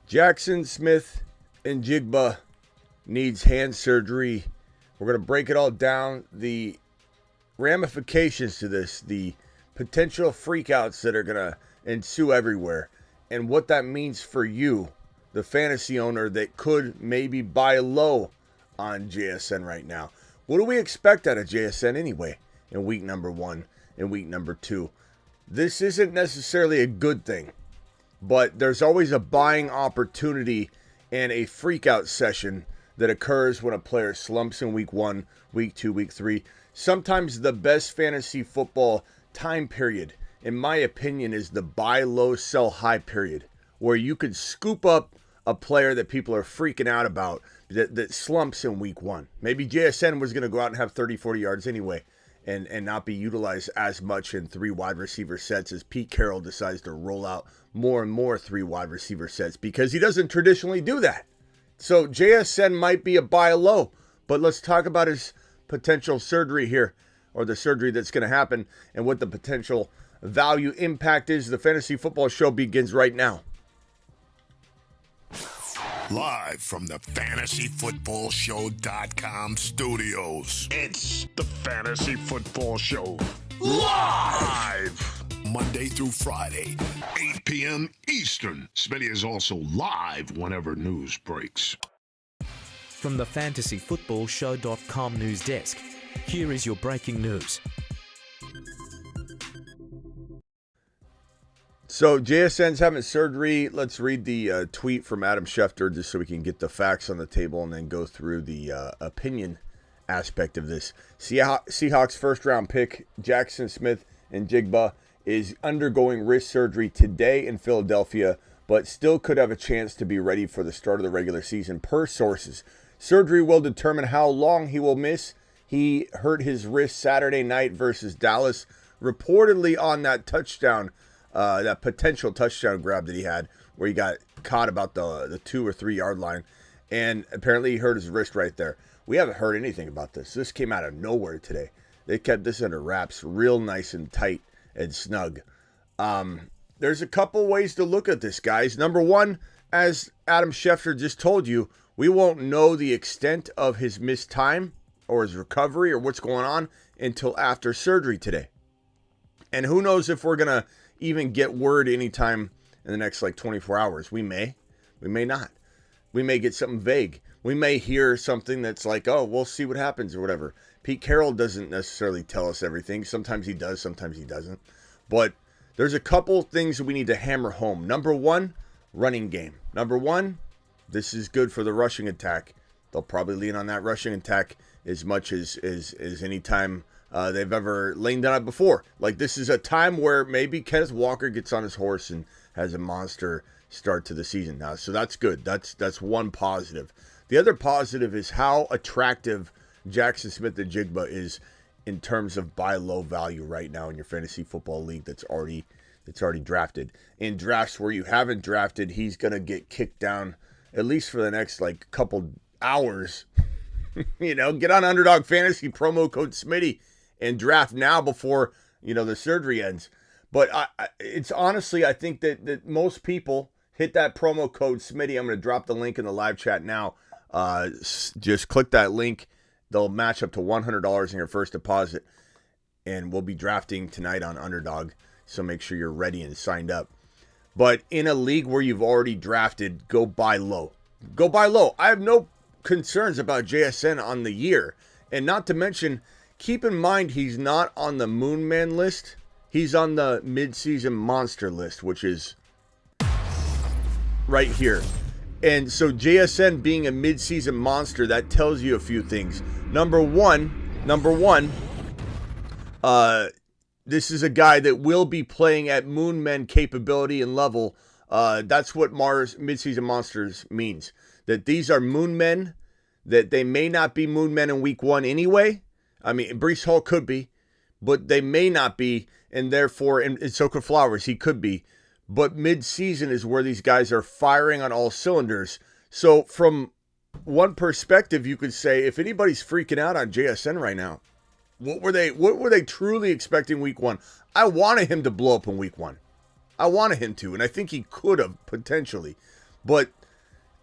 Jaxon Smith-Njigba needs hand surgery. We're going to break it all down. The ramifications to this, the potential freakouts that are going to ensue everywhere, and what that means for you, the fantasy owner that could maybe buy low on JSN right now. What do we expect out of JSN anyway in week number 1 and week number 2? This isn't necessarily a good thing, but there's always a buying opportunity and a freakout session that occurs when a player slumps in week 1, week 2, week 3. Sometimes the best fantasy football time period, in my opinion, is the buy low, sell high period, where you could scoop up a player that people are freaking out about that slumps in week 1. Maybe JSN was going to go out and have 30, 40 yards anyway and not be utilized as much in 3 wide receiver sets as Pete Carroll decides to roll out more and more 3 wide receiver sets because he doesn't traditionally do that. So JSN might be a buy low, but let's talk about his potential surgery here, or the surgery that's going to happen, and what the potential value impact is. The Fantasy Football Show begins right now. Live from the FantasyFootballShow.com studios. It's the Fantasy Football Show. Live! Monday through Friday, 8 p.m. Eastern. Smitty is also live whenever news breaks. From the FantasyFootballShow.com news desk, here is your breaking news. So JSN's having surgery. Let's read the tweet from Adam Schefter just so we can get the facts on the table and then go through the opinion aspect of this. Seahawks first round pick Jaxon Smith-Njigba is undergoing wrist surgery today in Philadelphia, but still could have a chance to be ready for the start of the regular season per sources. Surgery will determine how long he will miss. He hurt his wrist Saturday night versus Dallas, reportedly on that touchdown, that potential touchdown grab that he had, where he got caught about the 2 or 3 yard line, and apparently he hurt his wrist right there. We haven't heard anything about this. This came out of nowhere today. They kept this under wraps, real nice and tight and snug. There's a couple ways to look at this, guys. Number one, as Adam Schefter just told you, we won't know the extent of his missed time or his recovery or what's going on until after surgery today. And who knows if we're going to even get word anytime in the next 24 hours. We may not. We may get something vague. We may hear something that's like, oh, we'll see what happens or whatever. Pete Carroll doesn't necessarily tell us everything. Sometimes he does, sometimes he doesn't. But there's a couple things that we need to hammer home. Number one, running game. Number one, this is good for the rushing attack. They'll probably lean on that rushing attack as much as any time they've ever leaned on it before. This is a time where maybe Kenneth Walker gets on his horse and has a monster start to the season now. So that's good. That's one positive. The other positive is how attractive Jaxon Smith-Njigba is in terms of buy low value right now in your fantasy football league that's already drafted. In drafts where you haven't drafted, he's going to get kicked down at least for the next couple hours. Get on Underdog Fantasy, promo code Smitty, and draft now before the surgery ends. But it's honestly, I think that most people hit that promo code Smitty. I'm going to drop the link in the live chat now. Just click that link. They'll match up to $100 in your first deposit, and we'll be drafting tonight on Underdog. So make sure you're ready and signed up. But in a league where you've already drafted, go buy low. Go buy low. I have no concerns about JSN on the year. And not to mention, keep in mind he's not on the Moon Man list. He's on the midseason monster list, which is right here. And so JSN being a midseason monster, that tells you a few things. Number one, this is a guy that will be playing at Moon Men capability and level. That's what midseason monsters means. That these are Moon Men, that they may not be Moon Men in week 1 anyway. I mean, Breece Hall could be, but they may not be, and therefore, and so could Flowers, he could be. But mid-season is where these guys are firing on all cylinders. So from one perspective, you could say, if anybody's freaking out on JSN right now, what were they truly expecting week 1? I wanted him to blow up in week 1. I wanted him to, and I think he could have potentially. But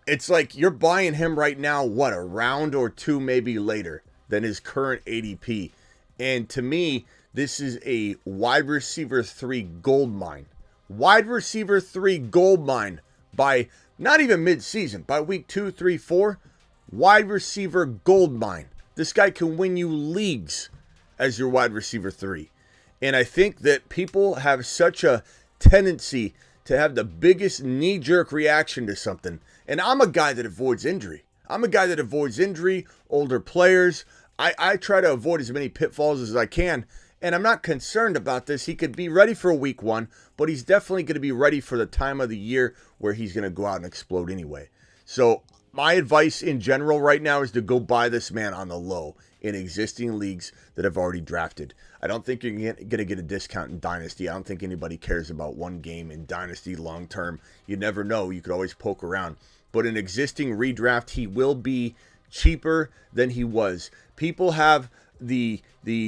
it's like you're buying him right now, what, a round or two maybe later than his current ADP. And to me, this is a wide receiver 3 gold mine. Wide receiver 3 gold mine by not even mid-season, by week 2, 3, 4. Wide receiver gold mine. This guy can win you leagues as your wide receiver 3. And I think that people have such a tendency to have the biggest knee-jerk reaction to something. And I'm a guy that avoids injury. Older players. I try to avoid as many pitfalls as I can. And I'm not concerned about this. He could be ready for week 1, but he's definitely going to be ready for the time of the year where he's going to go out and explode anyway. So my advice in general right now is to go buy this man on the low in existing leagues that have already drafted. I don't think you're going to get a discount in Dynasty. I don't think anybody cares about one game in Dynasty long term. You never know. You could always poke around. But in existing redraft, he will be cheaper than he was. People have the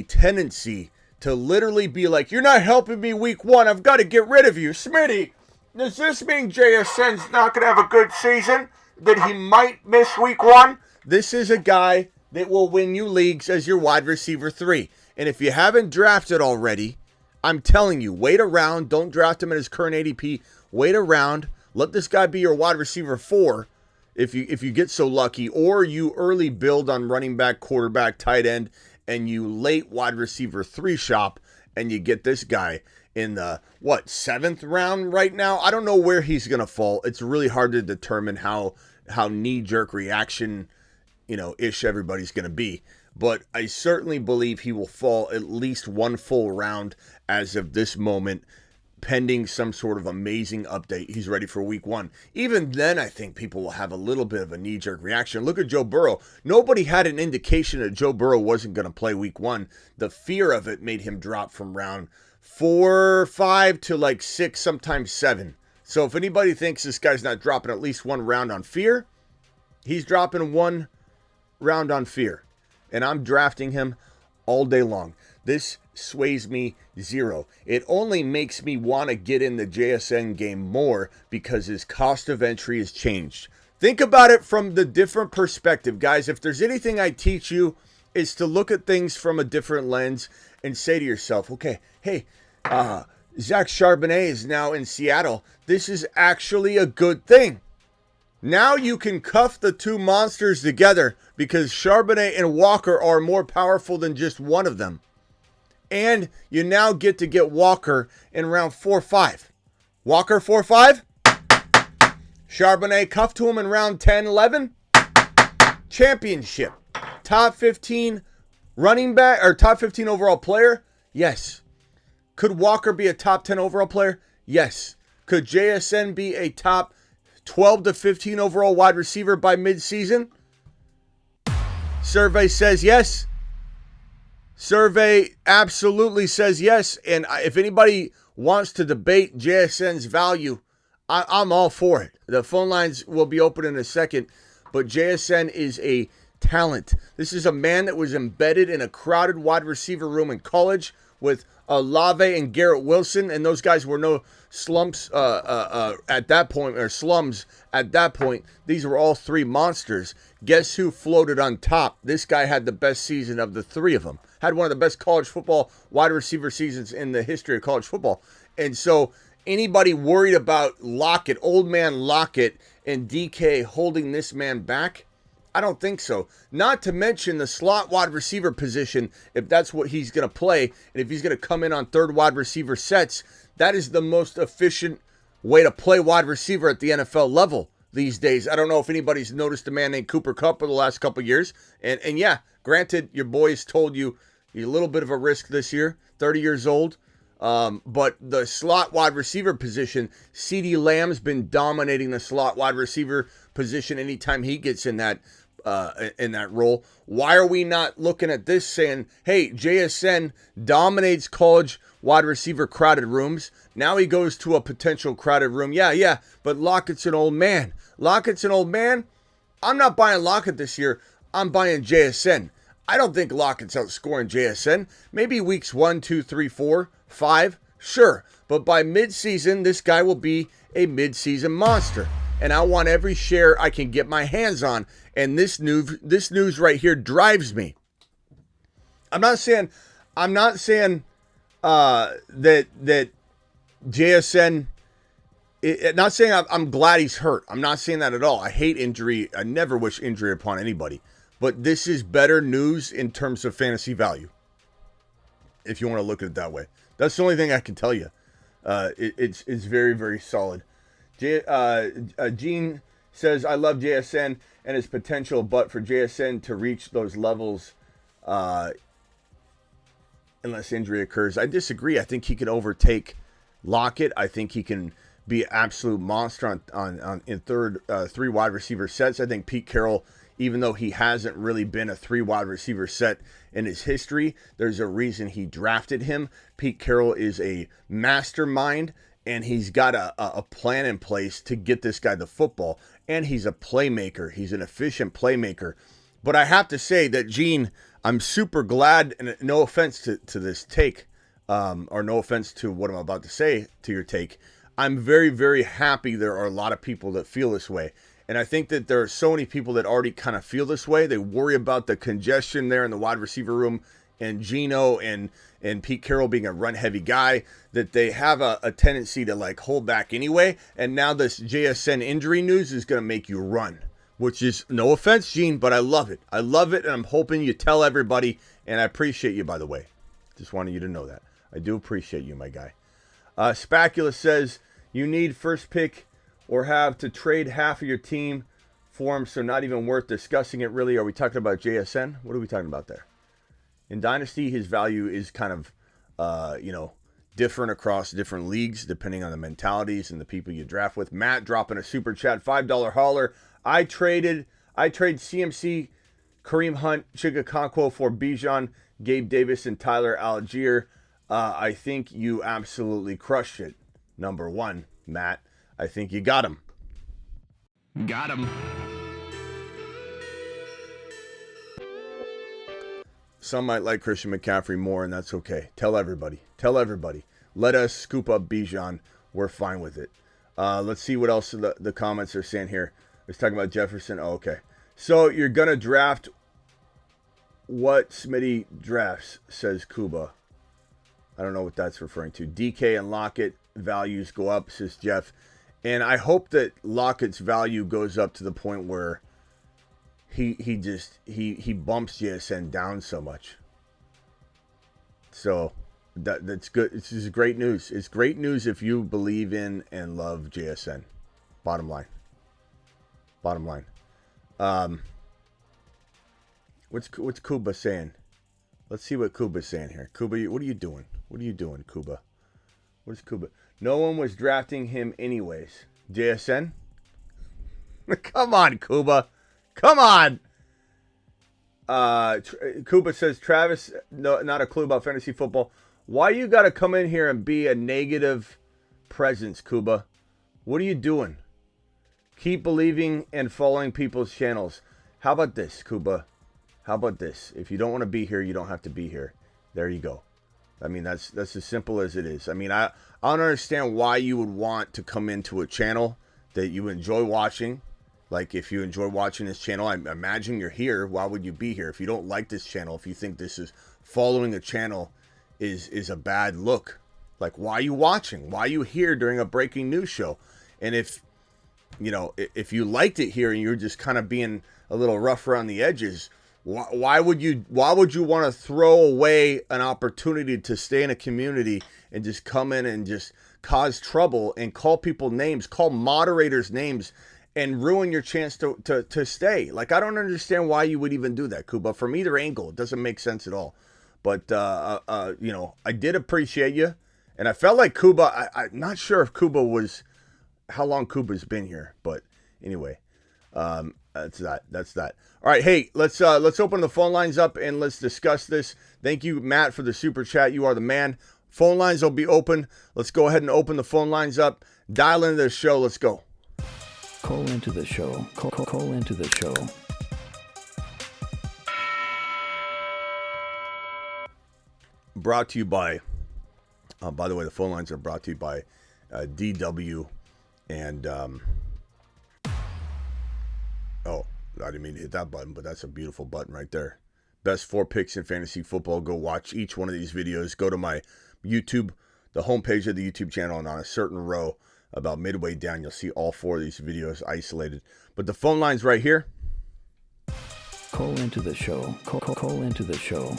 tendency to literally be like, you're not helping me week 1. I've got to get rid of you. Smitty, does this mean JSN's not going to have a good season? That he might miss week 1? This is a guy that will win you leagues as your wide receiver 3. And if you haven't drafted already, I'm telling you, wait around. Don't draft him at his current ADP. Wait around. Let this guy be your wide receiver 4 if you get so lucky. Or you early build on running back, quarterback, tight end, and you late wide receiver 3 shop, and you get this guy in the, 7th round right now? I don't know where he's going to fall. It's really hard to determine how knee-jerk reaction, ish everybody's going to be. But I certainly believe he will fall at least one full round as of this moment, pending some sort of amazing update. He's ready for week 1. Even then, I think people will have a little bit of a knee-jerk reaction. Look at Joe Burrow. Nobody had an indication that Joe Burrow wasn't going to play week 1. The fear of it made him drop from round 4, 5 to like 6, sometimes 7. So if anybody thinks this guy's not dropping at least one round on fear, he's dropping one round on fear. And I'm drafting him all day long. This sways me zero. It only makes me want to get in the JSN game more because his cost of entry has changed. Think about it from the different perspective, guys. If there's anything I teach you, is to look at things from a different lens and say to yourself, okay, hey, Zach Charbonnet is now in Seattle. This is actually a good thing. Now you can cuff the two monsters together because Charbonnet and Walker are more powerful than just one of them. And you now get to get Walker in round 4-5. Walker 4-5. Charbonnet cuffed to him in round 10-11. Championship. Top 15 running back or top 15 overall player? Yes. Could Walker be a top 10 overall player? Yes. Could JSN be a top 12 to 15 overall wide receiver by midseason? Survey says yes. Survey absolutely says yes. And if anybody wants to debate JSN's value, I'm all for it. The phone lines will be open in a second, but JSN is a talent. This is a man that was embedded in a crowded wide receiver room in college with Olave and Garrett Wilson, and those guys were no slumps at that point, or slums at that point. These were all three monsters. Guess who floated on top? This guy had the best season of the three of them. Had one of the best college football wide receiver seasons in the history of college football. And so anybody worried about Lockett, old man Lockett, and DK holding this man back? I don't think so. Not to mention the slot wide receiver position, if that's what he's going to play, and if he's going to come in on third wide receiver sets, that is the most efficient way to play wide receiver at the NFL level these days. I don't know if anybody's noticed a man named Cooper Kupp for the last couple of years. And yeah, granted, your boys told you you're a little bit of a risk this year, 30 years old. But the slot wide receiver position, CeeDee Lamb's been dominating the slot wide receiver position anytime he gets in that role. Why are we not looking at this saying, hey, JSN dominates college wide receiver crowded rooms. Now he goes to a potential crowded room. Yeah, but Lockett's an old man. I'm not buying Lockett this year. I'm buying JSN. I don't think Lockett's outscoring JSN. Maybe weeks 1, 2, 3, 4, 5. Sure. But by midseason, this guy will be a midseason monster. and I want every share I can get my hands on. And this news right here drives me. I'm not saying that JSN. Not saying I'm glad he's hurt. I'm not saying that at all. I hate injury. I never wish injury upon anybody. But this is better news in terms of fantasy value, if you want to look at it that way. That's the only thing I can tell you. It's very, very solid. Gene says, I love JSN and his potential, but for JSN to reach those levels, unless injury occurs, I disagree. I think he can overtake Lockett. I think he can be an absolute monster in three wide receiver sets. I think Pete Carroll, even though he hasn't really been a 3 wide receiver set in his history, there's a reason he drafted him. Pete Carroll is a mastermind, and he's got a plan in place to get this guy the football. And he's a playmaker. He's an efficient playmaker. But I have to say that, Gene, I'm super glad, and no offense to this take, or no offense to what I'm about to say to your take, I'm very, very happy there are a lot of people that feel this way. And I think that there are so many people that already kind of feel this way. They worry about the congestion there in the wide receiver room, and Geno and Pete Carroll being a run-heavy guy, that they have a tendency to like hold back anyway. And now this JSN injury news is going to make you run, which is, no offense, Gene, but I love it. I love it, and I'm hoping you tell everybody, and I appreciate you, by the way. Just wanted you to know that. I do appreciate you, my guy. Spacula says, you need first pick or have to trade half of your team for him, so not even worth discussing it, really. Are we talking about JSN? What are we talking about there? In Dynasty, his value is kind of, different across different leagues, depending on the mentalities and the people you draft with. Matt dropping a super chat, $5 hauler. I trade CMC, Kareem Hunt, Chigakonkwo for Bijan, Gabe Davis, and Tyler Algier. I think you absolutely crushed it. Number 1, Matt. I think you got him. Got him. Some might like Christian McCaffrey more, and that's okay. Tell everybody. Tell everybody. Let us scoop up Bijan. We're fine with it. Let's see what else the comments are saying here. Let's talk about Jefferson. Oh, okay. So you're going to draft what Smitty drafts, says Kuba. I don't know what that's referring to. DK and Lockett values go up, says Jeff. And I hope that Lockett's value goes up to the point where he bumps JSN down so much. So that's good. This is great news. It's great news if you believe in and love JSN. Bottom line. What's Kuba saying? Let's see what Kuba's saying here. Kuba, what are you doing? What are you doing, Kuba? What is Kuba? No one was drafting him anyways. JSN? Come on, Kuba. Come on. Kuba says, Travis, no, not a clue about fantasy football. Why you got to come in here and be a negative presence, Kuba? What are you doing? Keep believing and following people's channels. How about this, Kuba? How about this? If you don't want to be here, you don't have to be here. There you go. I mean, that's as simple as it is. I mean, I don't understand why you would want to come into a channel that you enjoy watching. Like, if you enjoy watching this channel, I imagine you're here. Why would you be here? If you don't like this channel, if you think this is following a channel is a bad look, like, why are you watching? Why are you here during a breaking news show? And if you liked it here and you're just kind of being a little rough around the edges, why would you want to throw away an opportunity to stay in a community and just come in and just cause trouble and call people names, call moderators names, and ruin your chance to stay? Like, I don't understand why you would even do that, Kuba. From either angle, it doesn't make sense at all. But I did appreciate you, and I felt like Kuba. I'm not sure if Kuba was how long Kuba's been here, but anyway, that's that. All right, hey, let's open the phone lines up and let's discuss this. Thank you, Matt, for the super chat. You are the man. Phone lines will be open. Let's go ahead and open the phone lines up. Dial into the show. Let's go. Call into the show. Call into the show. Brought to you by, by the way, the phone lines are brought to you by DW and Oh, I didn't mean to hit that button, but that's a beautiful button right there. Best 4 picks in fantasy football. Go watch each one of these videos. Go to my YouTube, the homepage of the YouTube channel, and on a certain row about midway down, you'll see all 4 of these videos isolated. But the phone line's right here. Call into the show. Call into the show.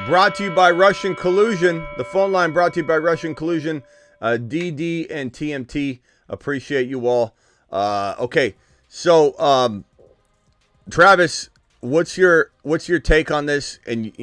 Brought to you by Russian Collusion. The phone line brought to you by Russian Collusion. DD and TMT. Appreciate you all. Okay, so Travis, what's your take on this? And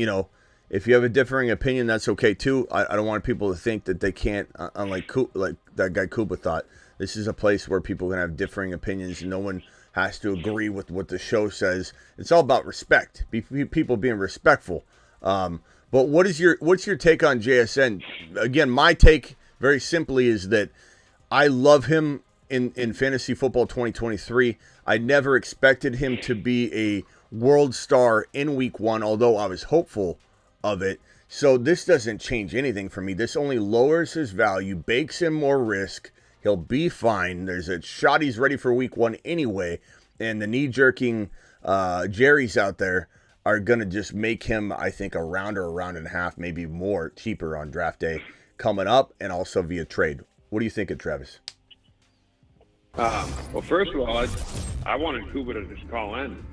if you have a differing opinion, that's okay too. I don't want people to think that they can't. Unlike like that guy Kuba thought, this is a place where people can have differing opinions, and no one has to agree with what the show says. It's all about respect. People being respectful. But what's your take on JSN? Again, my take very simply is that I love him in fantasy football 2023. I never expected him to be a world star in week 1, although I was hopeful of it. So this doesn't change anything for me. This only lowers his value, bakes in more risk. He'll be fine. There's a shot he's ready for week 1 anyway. And the knee-jerking Jerry's out there are going to just make him, I think, a round or a round and a half, maybe more, cheaper on draft day coming up, and also via trade. What do you think of Travis? Well, first of all, I wanted Kuba to just call in.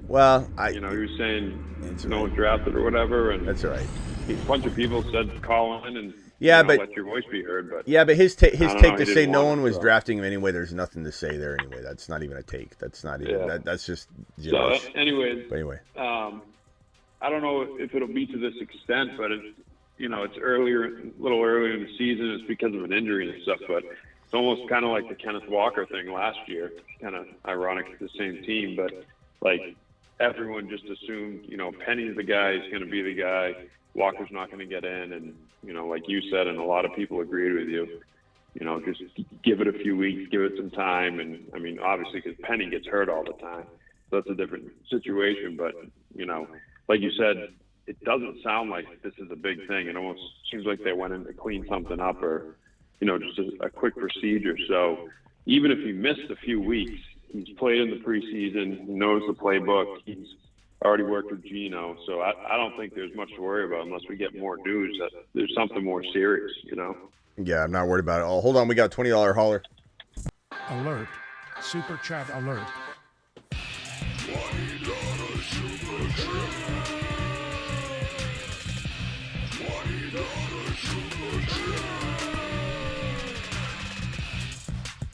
Well, he was saying no right. one's drafted or whatever, and that's all right. A bunch of people said call in and but let your voice be heard. But his take to say no one was so. drafting him anyway. There's nothing to say there anyway. That's not even a take. That's not even that's just gibberish. So anyways, but anyway, I don't know if it'll be to this extent, but it's it's a little earlier in the season. It's because of an injury and stuff, but it's almost kind of like the Kenneth Walker thing last year. Kind of ironic, it's the same team, but like everyone just assumed, Penny's the guy, he's going to be the guy. Walker's not going to get in, and like you said, and a lot of people agreed with you. Just give it a few weeks, give it some time, and I mean, obviously, because Penny gets hurt all the time, so that's a different situation. But like you said, it doesn't sound like this is a big thing. It almost seems like they went in to clean something up, or just a quick procedure. So even if he missed a few weeks, he's played in the preseason, he knows the playbook, he's already worked with Gino, so I don't think there's much to worry about unless we get more news that there's something more serious, Yeah, I'm not worried about it. Oh, hold on, we got a $20 hauler. Alert. Super chat alert.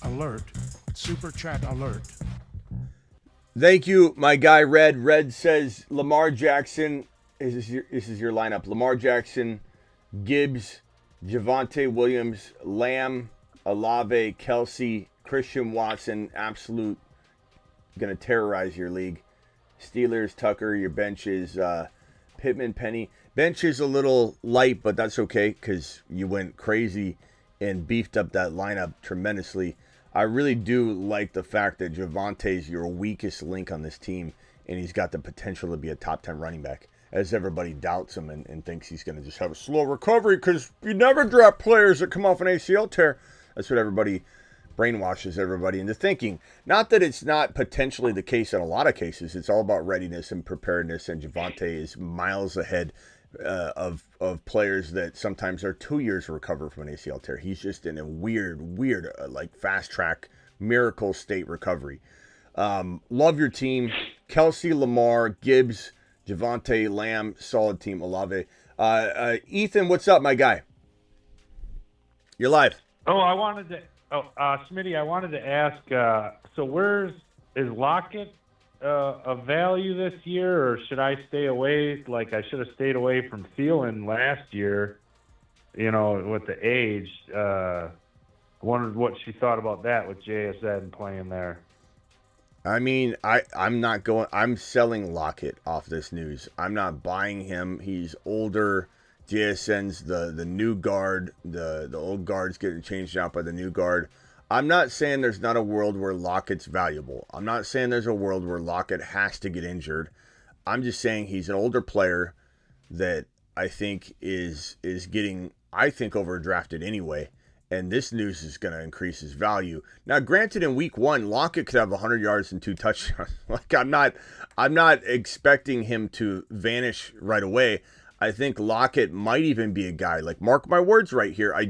Alert. Super chat alert. Thank you, my guy Red. Red says Lamar Jackson. This is your lineup. Lamar Jackson, Gibbs, Javonte Williams, Lamb, Olave, Kelsey, Christian Watson. Absolute going to terrorize your league. Steelers, Tucker. Your bench is Pittman, Penny. Bench is a little light, but that's okay because you went crazy and beefed up that lineup tremendously. I really do like the fact that Javante's your weakest link on this team, and he's got the potential to be a top 10 running back, as everybody doubts him and thinks he's going to just have a slow recovery because you never draft players that come off an ACL tear. That's what everybody brainwashes everybody into thinking. Not that it's not potentially the case in a lot of cases. It's all about readiness and preparedness, and Javonte is miles ahead of players that sometimes are 2 years to recover from an ACL tear. He's just in a weird, like fast track miracle state recovery. Love your team. Kelsey, Lamar, Gibbs, Javonte, Lamb, solid team. Olave. Ethan, what's up, my guy? You're live. Smitty, I wanted to ask, so is Lockett a value this year, or should I stay away? Like, I should have stayed away from Thielen last year, with the age. Wondered what she thought about that with JSN playing there. I mean, I'm selling Lockett off this news. I'm not buying him. He's older. JSN's the new guard. The old guard's getting changed out by the new guard. I'm not saying there's not a world where Lockett's valuable. I'm not saying there's a world where Lockett has to get injured. I'm just saying he's an older player that I think is getting, overdrafted anyway. And this news is going to increase his value. Now, granted, in week 1, Lockett could have 100 yards and 2 touchdowns. Like, I'm not expecting him to vanish right away. I think Lockett might even be a guy. Like, mark my words right here. I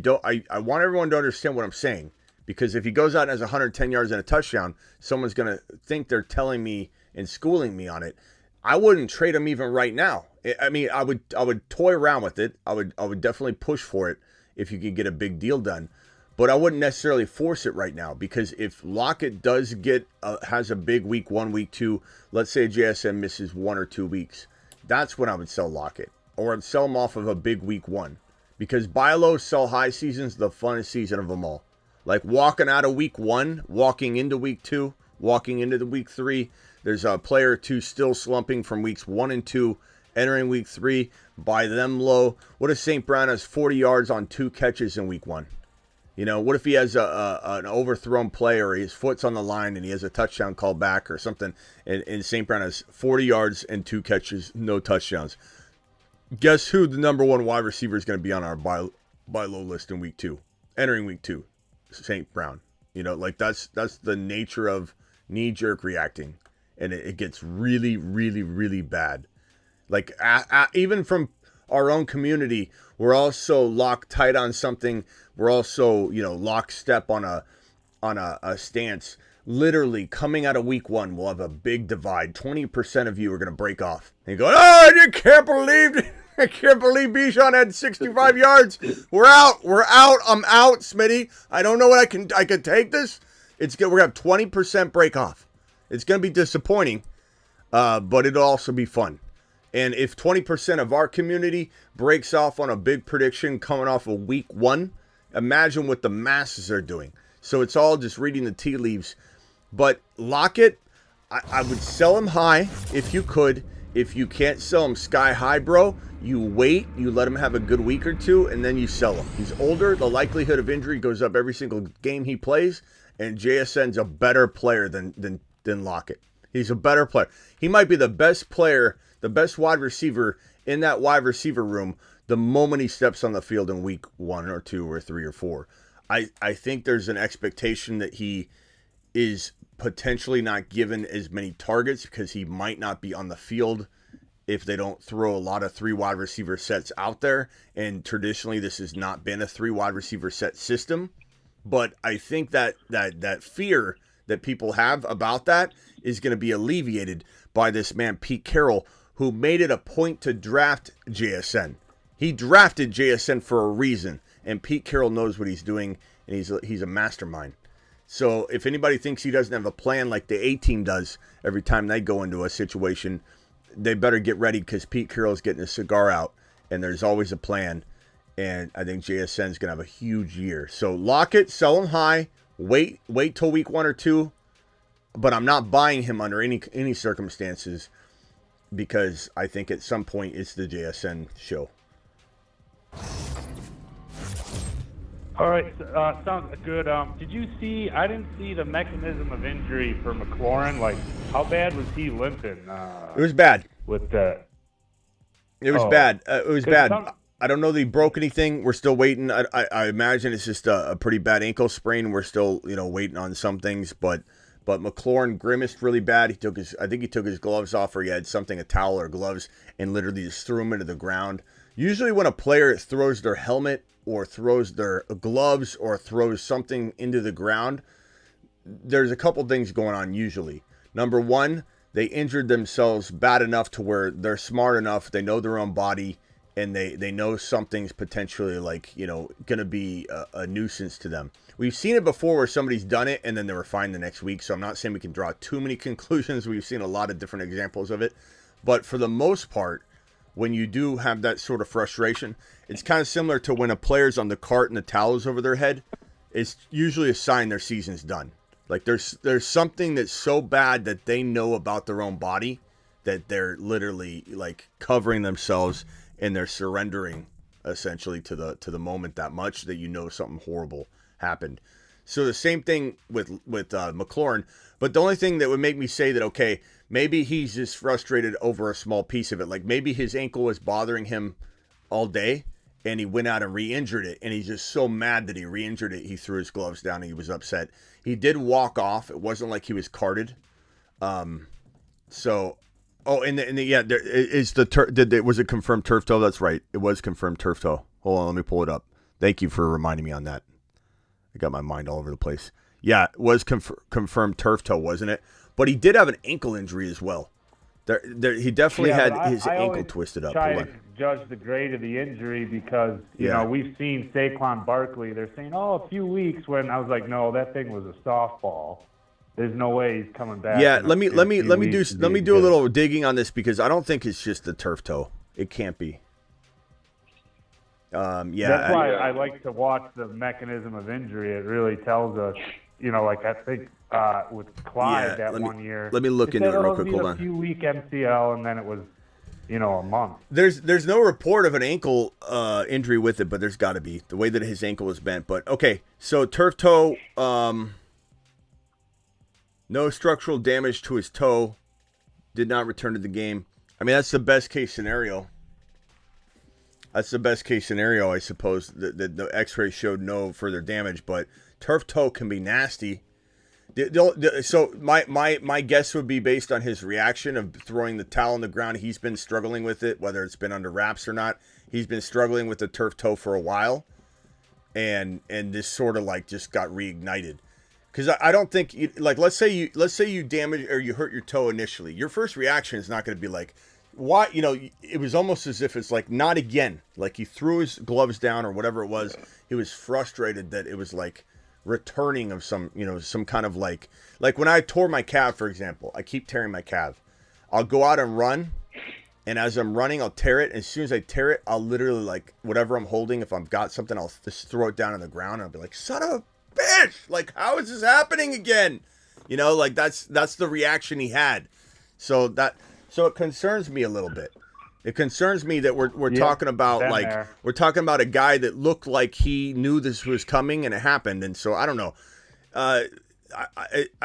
want everyone to understand what I'm saying. Because if he goes out and has 110 yards and a touchdown, someone's going to think they're telling me and schooling me on it. I wouldn't trade him even right now. I mean, I would toy around with it. I would definitely push for it if you could get a big deal done. But I wouldn't necessarily force it right now, because if Lockett does has a big week 1, week 2, let's say JSN misses 1 or 2 weeks, that's when I would sell Lockett. Or I'd sell him off of a big week 1. Because buy low, sell high season's the funnest season of them all. Like walking out of week 1, walking into week 2, walking into the week 3. There's a player or two still slumping from weeks 1 and 2, entering week 3. Buy them low. What if St. Brown has 40 yards on 2 catches in week 1? You know, what if he has an overthrown play, or his foot's on the line and he has a touchdown call back or something, and St. Brown has 40 yards and 2 catches, no touchdowns? Guess who the number 1 wide receiver is going to be on our buy low list in week 2, entering week 2? St. Brown. You know, like that's the nature of knee-jerk reacting, and it gets really, really, really bad. Like even from our own community, we're also locked tight on something. We're also, you know, lockstep on a stance. Literally coming out of week 1, we'll have a big divide. 20% of you are going to break off and go, "Oh, I can't believe Bijan had 65 yards. We're out. I'm out, Smitty. I don't know what I can take this." It's good. We're going to have 20% break off. It's going to be disappointing, but it'll also be fun. And if 20% of our community breaks off on a big prediction coming off of week 1, imagine what the masses are doing. So it's all just reading the tea leaves. But Lockett, I would sell him high if you could. If you can't sell him sky high, bro, you wait, you let him have a good week or 2, and then you sell him. He's older. The likelihood of injury goes up every single game he plays, and JSN's a better player than Lockett. He's a better player. He might be the best player, the best wide receiver in that wide receiver room the moment he steps on the field in week 1 or 2 or 3 or 4. I think there's an expectation that he is potentially not given as many targets because he might not be on the field if they don't throw a lot of 3 wide receiver sets out there. And traditionally, this has not been a 3 wide receiver set system. But I think that fear that people have about that is going to be alleviated by this man, Pete Carroll, who made it a point to draft JSN. He drafted JSN for a reason, and Pete Carroll knows what he's doing, and he's a mastermind. So if anybody thinks he doesn't have a plan like the A-team does every time they go into a situation, they better get ready, because Pete Carroll's getting a cigar out, and there's always a plan. And I think JSN's going to have a huge year. So Lockett, sell him high. Wait till week 1 or 2. But I'm not buying him under any circumstances, because I think at some point it's the JSN show. All right, sounds good. Did you see? I didn't see the mechanism of injury for McLaurin. Like, how bad was he limping? It was bad. With the. It was bad. It was bad. I don't know that he broke anything. We're still waiting. I imagine it's just a pretty bad ankle sprain. We're still, waiting on some things. But McLaurin grimaced really bad. I think he took his gloves off, or he had something, a towel or gloves, and literally just threw them into the ground. Usually when a player throws their helmet or throws their gloves or throws something into the ground, there's a couple things going on usually. Number one, they injured themselves bad enough to where they're smart enough, they know their own body, and they know something's potentially going to be a nuisance to them. We've seen it before where somebody's done it and then they were fine the next week, so I'm not saying we can draw too many conclusions. We've seen a lot of different examples of it. But for the most part, when you do have that sort of frustration, it's kind of similar to when a player's on the cart and the towel's over their head. It's usually a sign their season's done. Like there's something that's so bad that they know about their own body that they're literally covering themselves, and they're surrendering essentially to the moment that much that something horrible happened. So the same thing with McLaurin, but the only thing that would make me say that, okay, maybe he's just frustrated over a small piece of it. Like maybe his ankle was bothering him all day, and he went out and re-injured it, and he's just so mad that he re-injured it. He threw his gloves down and he was upset. He did walk off. It wasn't like he was carted. So, yeah, there is was it confirmed turf toe? That's right. It was confirmed turf toe. Hold on, let me pull it up. Thank you for reminding me on that. I got my mind all over the place. Yeah, it was confirmed turf toe, wasn't it? But he did have an ankle injury as well. He definitely had his ankle twisted up. Try to judge the grade of the injury because you know we've seen Saquon Barkley. They're saying, a few weeks. When I was like, no, that thing was a softball. There's no way he's coming back. Yeah, let me do a little digging on this because I don't think it's just the turf toe. It can't be. That's why I like to watch the mechanism of injury. It really tells us, like I think with Clyde 1 year. Let me look into it real quick. Hold on. A few week MCL, and then it was, a month. There's no report of an ankle injury with it, but there's got to be the way that his ankle was bent. But okay, so turf toe, no structural damage to his toe, did not return to the game. I mean, that's the best case scenario. That's the best case scenario, I suppose. The X-ray showed no further damage, but turf toe can be nasty. So my guess would be based on his reaction of throwing the towel on the ground. He's been struggling with it, whether it's been under wraps or not. He's been struggling with the turf toe for a while, and this sort of like just got reignited. Because I don't think let's say you damage or you hurt your toe initially. Your first reaction is not going to be like, why? It was almost as if it's like, not again. Like he threw his gloves down or whatever it was. He was frustrated that it was like returning of some kind of like when I tore my calf, for example. I keep tearing my calf. I'll go out and run, and as I'm running, I'll tear it. And as soon as I tear it, I'll literally like whatever I'm holding. If I've got something, I'll just throw it down on the ground, and I'll be like, son of a bitch! Like, how is this happening again? Like that's the reaction he had. So it concerns me a little bit. It concerns me that we're talking about we're talking about a guy that looked like he knew this was coming and it happened. And so I don't know. I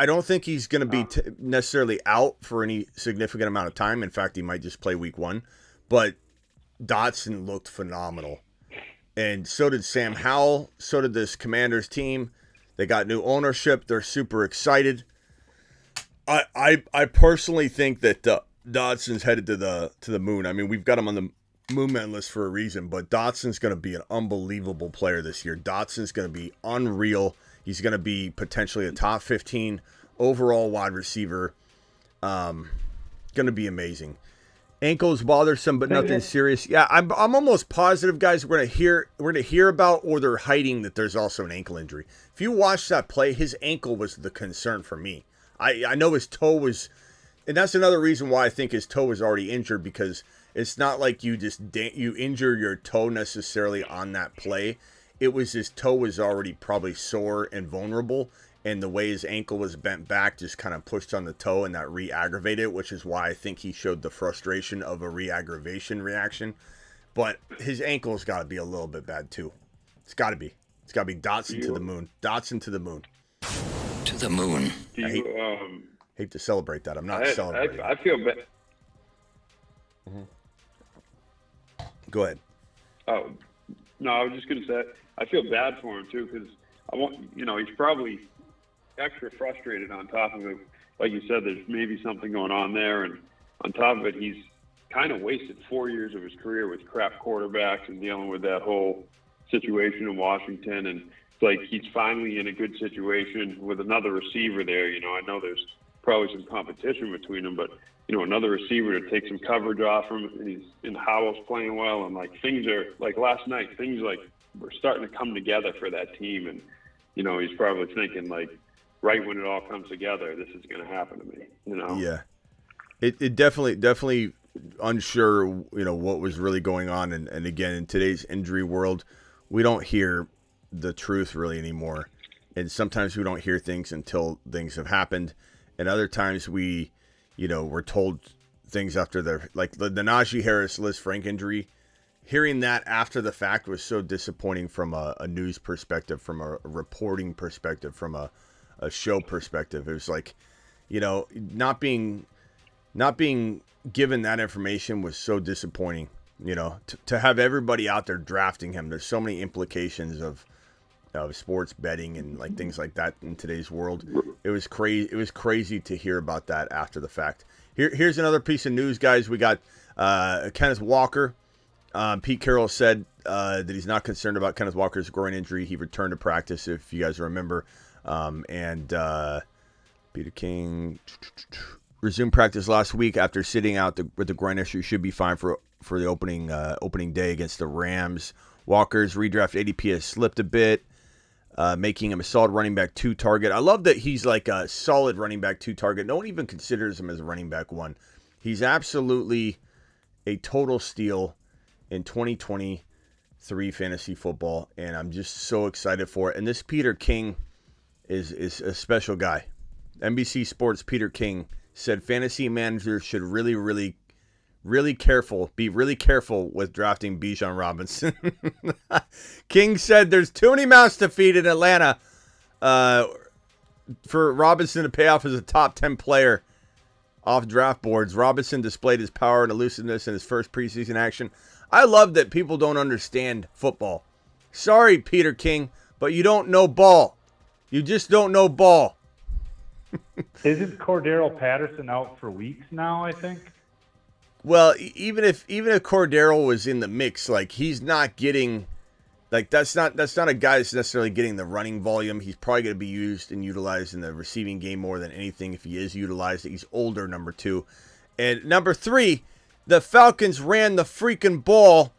don't think he's going to be necessarily out for any significant amount of time. In fact, he might just play week 1. But Dotson looked phenomenal, and so did Sam Howell. So did this Commanders team. They got new ownership. They're super excited. I personally think that Dotson's headed to the moon. I mean, we've got him on the moon man list for a reason, but Dotson's going to be an unbelievable player this year. Dotson's going to be unreal. He's going to be potentially a top 15 overall wide receiver. Going to be amazing. Ankles bothersome, but nothing serious. Yeah, I'm almost positive, guys. We're gonna hear about, or they're hiding that there's also an ankle injury. If you watch that play, his ankle was the concern for me. I know his toe was. And that's another reason why I think his toe was already injured, because it's not like you just you injure your toe necessarily on that play. It was his toe was already probably sore and vulnerable, and the way his ankle was bent back just kind of pushed on the toe, and that re-aggravated it, which is why I think he showed the frustration of a re-aggravation reaction. But his ankle's got to be a little bit bad too. It's got to be. It's got to be Dotson to the moon. Dotson to the moon. To the moon. Hate to celebrate that. I'm not celebrating. I feel bad. Mm-hmm. Go ahead. Oh, no, I was just going to say, I feel bad for him too, because he's probably extra frustrated on top of it. Like you said, there's maybe something going on there, and on top of it, he's kind of wasted 4 years of his career with crap quarterbacks and dealing with that whole situation in Washington. And it's like he's finally in a good situation with another receiver there. I know there's probably some competition between them, but another receiver to take some coverage off him, and Howell's playing well, and things are like last night, things we're starting to come together for that team, and he's probably thinking right when it all comes together, this is going to happen to me. Yeah, it definitely unsure what was really going on, and again, in today's injury world, we don't hear the truth really anymore, and sometimes we don't hear things until things have happened. And other times we're told things after the Najee Harris, Liz Frank injury. Hearing that after the fact was so disappointing from a news perspective, from a reporting perspective, from a show perspective. It was like, not being given that information was so disappointing. You know, to have everybody out there drafting him. There's so many implications of sports betting and like things like that in today's world. It was crazy. It was crazy to hear about that after the fact. Here's another piece of news, guys. We got Kenneth Walker. Pete Carroll said that he's not concerned about Kenneth Walker's groin injury. He returned to practice, if you guys remember. And Peter King resumed practice last week after sitting out with the groin issue. Should be fine for the opening day against the Rams. Walker's redraft ADP has slipped a bit, making him a solid running back 2 target. I love that he's like a solid running back 2 target. No one even considers him as a running back 1. He's absolutely a total steal in 2023 fantasy football, and I'm just so excited for it. And this Peter King is a special guy. NBC Sports Peter King said fantasy managers should be really careful with drafting Bijan Robinson. King said there's too many mouths to feed in Atlanta for Robinson to pay off as a top 10 player off draft boards. Robinson displayed his power and elusiveness in his first preseason action. I love that people don't understand football. Sorry, Peter King, but you don't know ball. You just don't know ball. Isn't Cordero Patterson out for weeks now, I think? Well, even if Cordero was in the mix, like he's not getting, like that's not a guy that's necessarily getting the running volume. He's probably going to be used and utilized in the receiving game more than anything if he is utilized. He's older, number 2. And number 3, the Falcons ran the freaking ball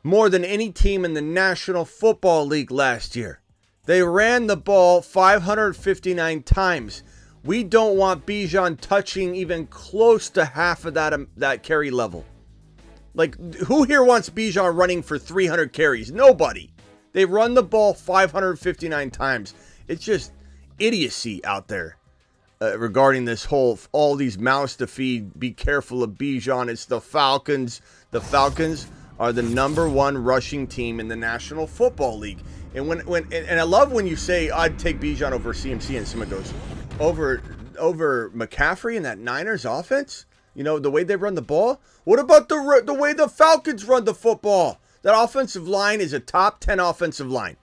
more than any team in the National Football League last year. They ran the ball 559 times. We don't want Bijan touching even close to half of that carry level. Like, who here wants Bijan running for 300 carries? Nobody. They run the ball 559 times. It's just idiocy out there regarding this all these mouths to feed. Be careful of Bijan. It's the Falcons. The Falcons are the number 1 rushing team in the National Football League. And and I love when you say I'd take Bijan over CMC, and someone goes over McCaffrey and that Niners offense. You know, the way they run the ball. What about the way the Falcons run the football? That offensive line is a top 10 offensive line.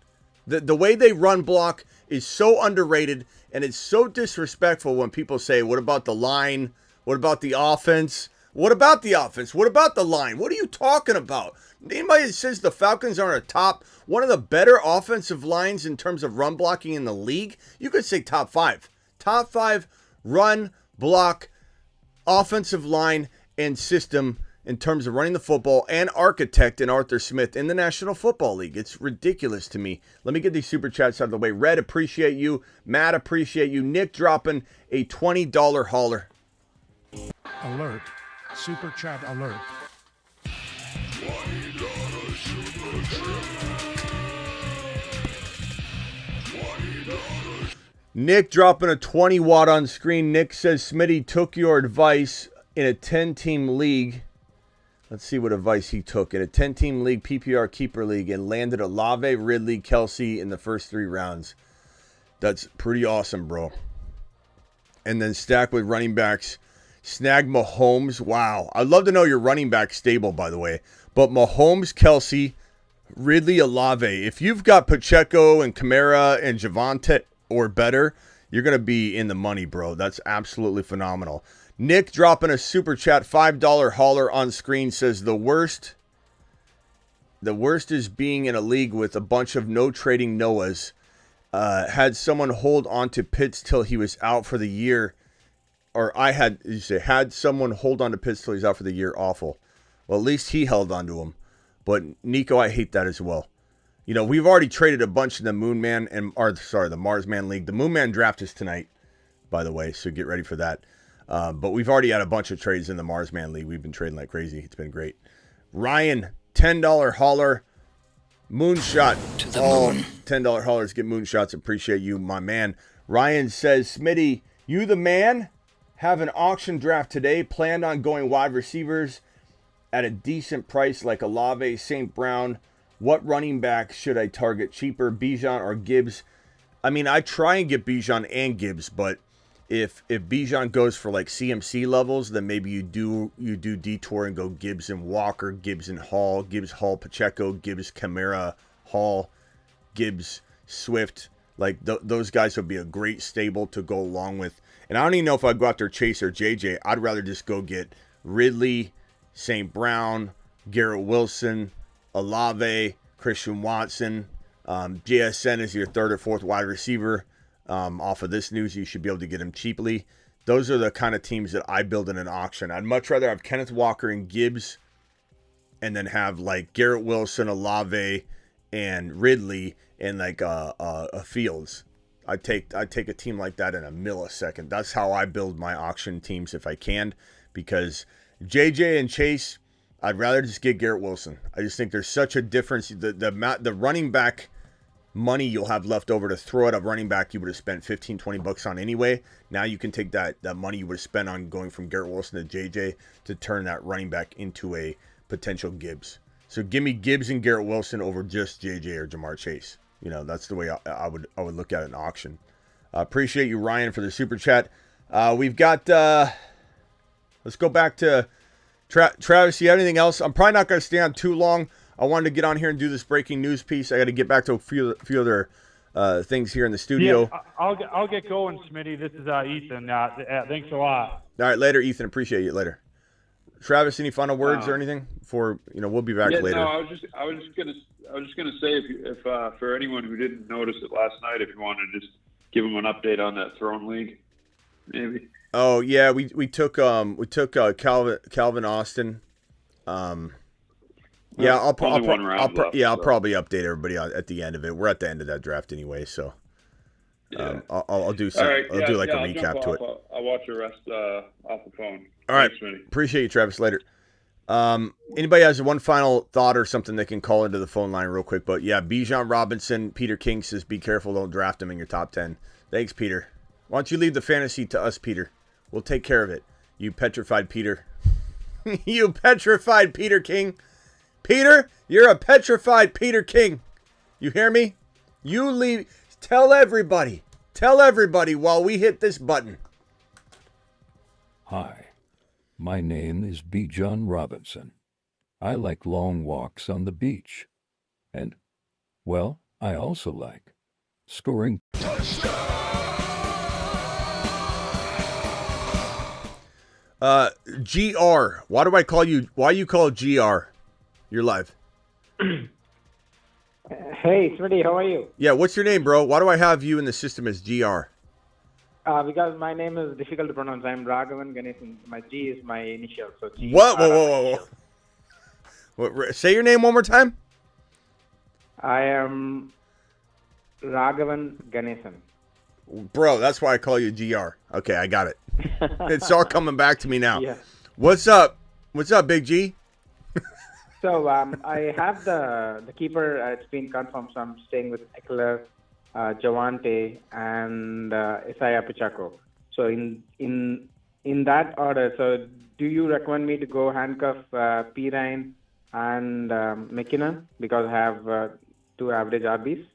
The way they run block is so underrated, and it's so disrespectful when people say, what about the line? What about the offense? What about the offense? What about the line? What are you talking about? Anybody that says the Falcons are one of the better offensive lines in terms of run blocking in the league, you could say top 5. Top 5 run block offensive line and system in terms of running the football, and architect in Arthur Smith in the National Football League. It's ridiculous to me. Let me get these super chats out of the way. Red, appreciate you. Matt, appreciate you. Nick dropping a $20 hauler. Alert. Super chat alert. Nick dropping a 20 watt on screen. Nick says Smitty took your advice in a 10-team league. Let's see what advice he took. In a 10-team league, PPR keeper league, and landed Olave, Ridley, Kelsey in the first 3 rounds. That's pretty awesome, bro. And then stack with running backs. Snag Mahomes. Wow. I'd love to know your running back stable, by the way. But Mahomes, Kelsey, Ridley, Olave. If you've got Pacheco and Kamara and Javonte or better, you're going to be in the money, bro. That's absolutely phenomenal. Nick dropping a super chat, $5 hauler on screen, says the worst is being in a league with a bunch of no trading Noahs. Had someone hold on to Pitts till he was out for the year. Or had someone hold on to Pitts till he's out for the year. Awful. Well, at least he held on to him. But Nico, I hate that as well. You know, we've already traded a bunch in the the Marsman League. The Moonman draft is tonight, by the way, so get ready for that. But we've already had a bunch of trades in the Marsman League. We've been trading like crazy. It's been great. Ryan, $10 hauler. Moonshot. To the moon. $10 haulers get moonshots. Appreciate you, my man. Ryan says, Smitty, you the man? Have an auction draft today. Planned on going wide receivers at a decent price like Olave, St. Brown. What running back should I target? Cheaper, Bijan or Gibbs? I mean, I try and get Bijan and Gibbs, but if Bijan goes for like CMC levels, then maybe you do detour and go Gibbs and Walker, Gibbs and Hall, Gibbs, Hall, Pacheco, Gibbs, Kamara, Hall, Gibbs, Swift. Like those guys would be a great stable to go along with. And I don't even know if I'd go after Chase or JJ. I'd rather just go get Ridley, St. Brown, Garrett Wilson, Olave, Christian Watson. JSN is your third or fourth wide receiver. Off of this news, you should be able to get him cheaply. Those are the kind of teams that I build in an auction. I'd much rather have Kenneth Walker and Gibbs and then have like Garrett Wilson, Olave, and Ridley and like a Fields. I'd take a team like that in a millisecond. That's how I build my auction teams if I can, because JJ and Chase, I'd rather just get Garrett Wilson. I just think there's such a difference. The running back money you'll have left over to throw at a running back you would have spent $15-20 on anyway. Now you can take that money you would have spent on going from Garrett Wilson to JJ to turn that running back into a potential Gibbs. So give me Gibbs and Garrett Wilson over just JJ or Jamar Chase. You know, that's the way I would look at an auction. Appreciate you, Ryan, for the super chat. We've got let's go back to Travis. You have anything else? I'm probably not going to stay on too long. I wanted to get on here and do this breaking news piece. I got to get back to a few other things here in the studio. Yeah, I'll get going, Smitty. This is Ethan. Thanks a lot. All right, later, Ethan. Appreciate you. Later. Travis, any final words or anything? Before we'll be back later. No, I was just gonna say if for anyone who didn't notice it last night, if you wanted to just give them an update on that Throne League, maybe. Oh yeah, we took Calvin Austin. Yeah, I'll probably update everybody at the end of it. We're at the end of that draft anyway, so I'll do some. Right, I'll do like a recap to it. I'll watch the rest off the phone. All right, Thanks, appreciate you, Travis. Later. Anybody has one final thought or something they can call into the phone line real quick? But yeah, Bijan Robinson, Peter King says, be careful, don't draft him in your top 10. Thanks, Peter. Why don't you leave the fantasy to us, Peter? We'll take care of it. You petrified Peter. You petrified Peter King. Peter, you're a petrified Peter King. You hear me? You leave. Tell everybody while we hit this button. Hi, my name is Bijan Robinson. I like long walks on the beach. And, well, I also like scoring. GR. Why do I call you? Why you call GR? You're live. Hey, Smitty, how are you? Yeah, what's your name, bro? Why do I have you in the system as GR? Because my name is difficult to pronounce. I'm Raghavan Ganesan. My G is my initial. So G. What? Whoa. What, say your name one more time. I am Raghavan Ganesan. Bro, that's why I call you GR. Okay, I got it. It's all coming back to me now. Yeah. What's up? What's up, Big G? So I have the keeper. It's been confirmed. So I'm staying with Eckler, Javante, and Isaiah Pacheco. So in that order. So do you recommend me to go handcuff Pirine and McKinnon because I have two average RBs?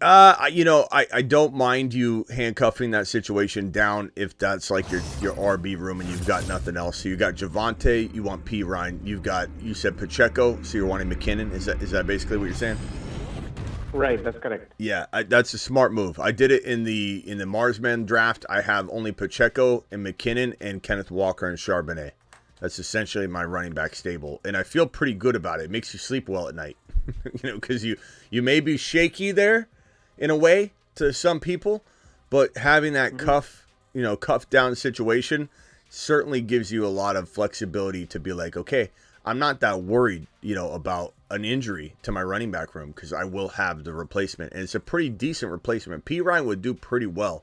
I don't mind you handcuffing that situation down if that's like your RB room and you've got nothing else. So you got Javante, you want P. Ryan, you said Pacheco, so you're wanting McKinnon. Is that basically what you're saying? Right, that's correct. Yeah, that's a smart move. I did it in the Marsman draft. I have only Pacheco and McKinnon and Kenneth Walker and Charbonnet. That's essentially my running back stable, and I feel pretty good about it. It makes you sleep well at night, because you may be shaky there. In a way, to some people, but having that cuff down situation certainly gives you a lot of flexibility to be like, okay, I'm not that worried, about an injury to my running back room because I will have the replacement, and it's a pretty decent replacement. P. Ryan would do pretty well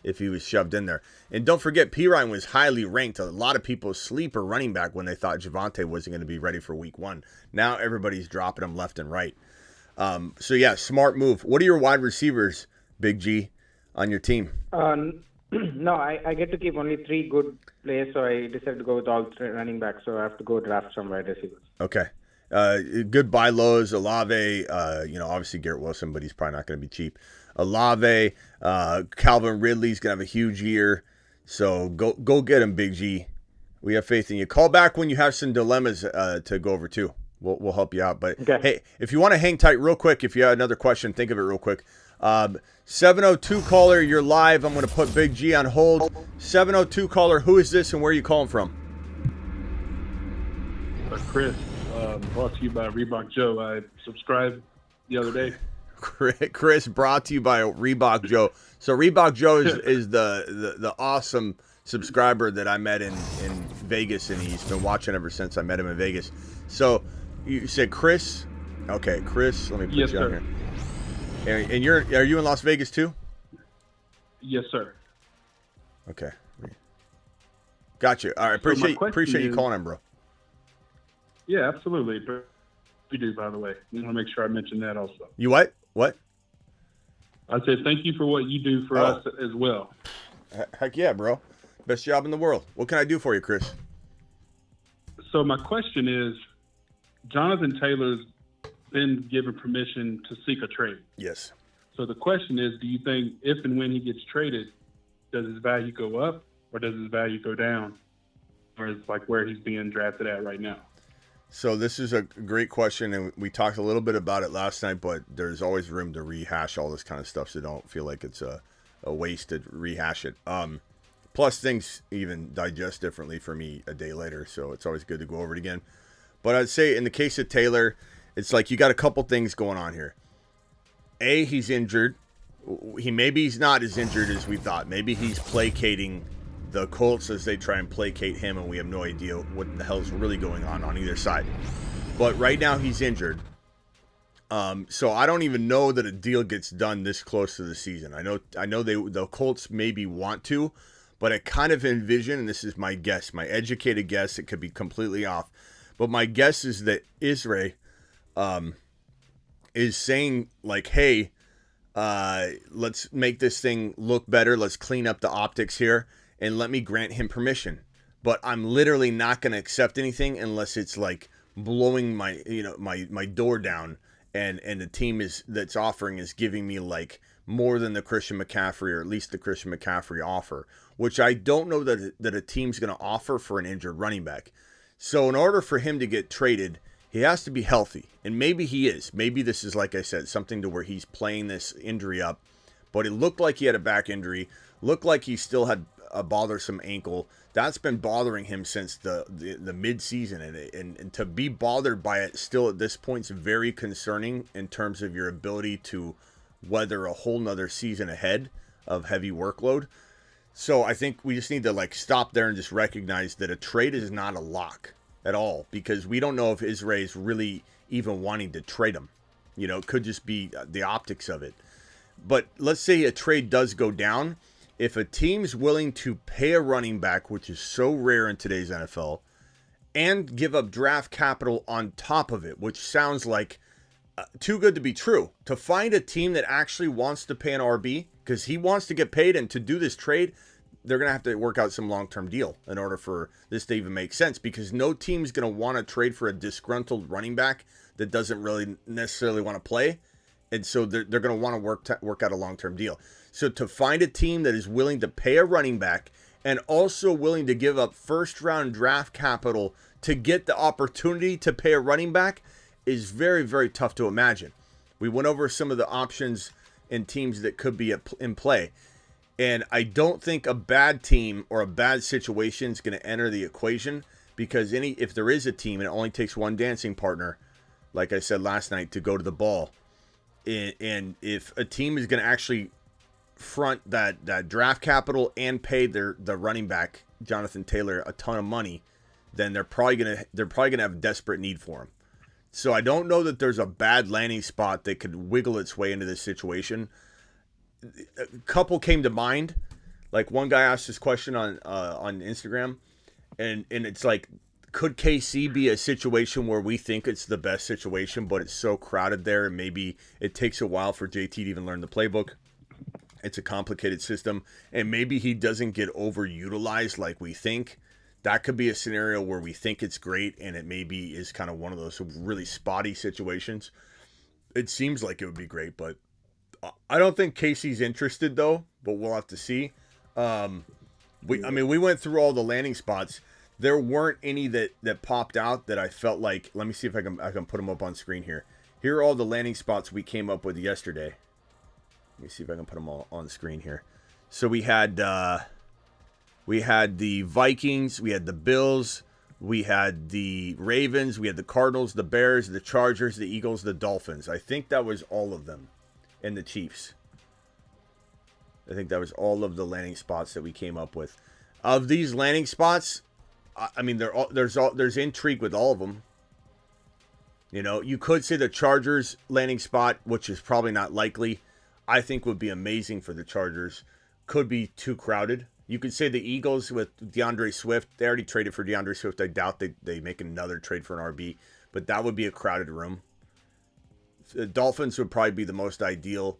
if he was shoved in there. And don't forget, P. Ryan was highly ranked. A lot of people sleeper running back when they thought Javante wasn't going to be ready for week 1. Now everybody's dropping him left and right. So yeah, smart move. What are your wide receivers, Big G, on your team? No, I get to keep only 3 good players, so I decided to go with all 3 running backs. So I have to go draft some wide receivers. Okay. Good buy lows. Olave, obviously Garrett Wilson, but he's probably not going to be cheap. Olave, Calvin Ridley's going to have a huge year. So go get him, Big G. We have faith in you. Call back when you have some dilemmas to go over too. We'll help you out. But hey, if you want to hang tight real quick, if you have another question, think of it real quick. 702 caller, you're live. I'm going to put Big G on hold. 702 caller, who is this and where are you calling from? Chris, brought to you by Reebok Joe. I subscribed the other day. Chris, brought to you by Reebok Joe. So Reebok Joe is the awesome subscriber that I met in Vegas, and he's been watching ever since I met him in Vegas. So you said Chris? Okay, Chris, let me put you on here. And are you in Las Vegas too? Yes, sir. Okay. Gotcha. All right, appreciate you calling in, bro. Yeah, absolutely. But we do, by the way. I want to make sure I mention that also. You what? What? I said thank you for what you do for us as well. Heck yeah, bro. Best job in the world. What can I do for you, Chris? So my question is, Jonathan Taylor's been given permission to seek a trade. Yes. So the question is, do you think if and when he gets traded, does his value go up or does his value go down? Or is like where he's being drafted at right now? So this is a great question, and we talked a little bit about it last night, but there's always room to rehash all this kind of stuff, so don't feel like it's a waste to rehash it. Plus, things even digest differently for me a day later, so it's always good to go over it again. But I'd say in the case of Taylor, it's like you got a couple things going on here. A, he's injured. Maybe he's not as injured as we thought. Maybe he's placating the Colts as they try and placate him, and we have no idea what the hell's really going on either side. But right now he's injured. So I don't even know that a deal gets done this close to the season. I know the Colts maybe want to, but I kind of envision, and this is my guess, my educated guess, it could be completely off, but my guess is that Israel is saying like, hey, let's make this thing look better. Let's clean up the optics here and let me grant him permission. But I'm literally not going to accept anything unless it's like blowing my door down and the team that's offering is giving me like more than the Christian McCaffrey, or at least the Christian McCaffrey offer, which I don't know that a team's going to offer for an injured running back. So in order for him to get traded, he has to be healthy, and maybe he is. Maybe this is, like I said, something to where he's playing this injury up, but it looked like he had a back injury, looked like he still had a bothersome ankle. That's been bothering him since the mid-season, and to be bothered by it still at this point is very concerning in terms of your ability to weather a whole nother season ahead of heavy workload. So I think we just need to like stop there and just recognize that a trade is not a lock at all, because we don't know if Israel is really even wanting to trade him. You know, it could just be the optics of it. But let's say a trade does go down. If a team's willing to pay a running back, which is so rare in today's NFL, and give up draft capital on top of it, which sounds like too good to be true, to find a team that actually wants to pay an RB because he wants to get paid, and to do this trade, they're going to have to work out some long-term deal in order for this to even make sense, because no team's going to want to trade for a disgruntled running back that doesn't really necessarily want to play. And so they're going to want to work out a long-term deal. So to find a team that is willing to pay a running back and also willing to give up first-round draft capital to get the opportunity to pay a running back is very, very tough to imagine. We went over some of the options and teams that could be in play. And I don't think a bad team or a bad situation is going to enter the equation, because if there is a team, and it only takes one dancing partner, like I said last night, to go to the ball. And if a team is going to actually front that draft capital and pay the running back, Jonathan Taylor, a ton of money, then they're probably gonna have a desperate need for him. So I don't know that there's a bad landing spot that could wiggle its way into this situation. A couple came to mind. Like one guy asked this question on Instagram, and it's like, could KC be a situation where we think it's the best situation, but it's so crowded there, and maybe it takes a while for JT to even learn the playbook? It's a complicated system, and maybe he doesn't get overutilized like we think. That could be a scenario where we think it's great, and it maybe is kind of one of those really spotty situations. It seems like it would be great, but I don't think Casey's interested, though, but we'll have to see. We went through all the landing spots. There weren't any that popped out that I felt like. Let me see if I can put them up on screen here. Here are all the landing spots we came up with yesterday. Let me see if I can put them all on screen here. So we had the Vikings, we had the Bills, we had the Ravens, we had the Cardinals, the Bears, the Chargers, the Eagles, the Dolphins. I think that was all of them, and the Chiefs. I think that was all of the landing spots that we came up with. Of these landing spots, I mean, there's intrigue with all of them. You know, you could say the Chargers landing spot, which is probably not likely. I think would be amazing for the Chargers. Could be too crowded. You could say the Eagles with DeAndre Swift. They already traded for DeAndre Swift. I doubt they make another trade for an RB, but that would be a crowded room. The Dolphins would probably be the most ideal.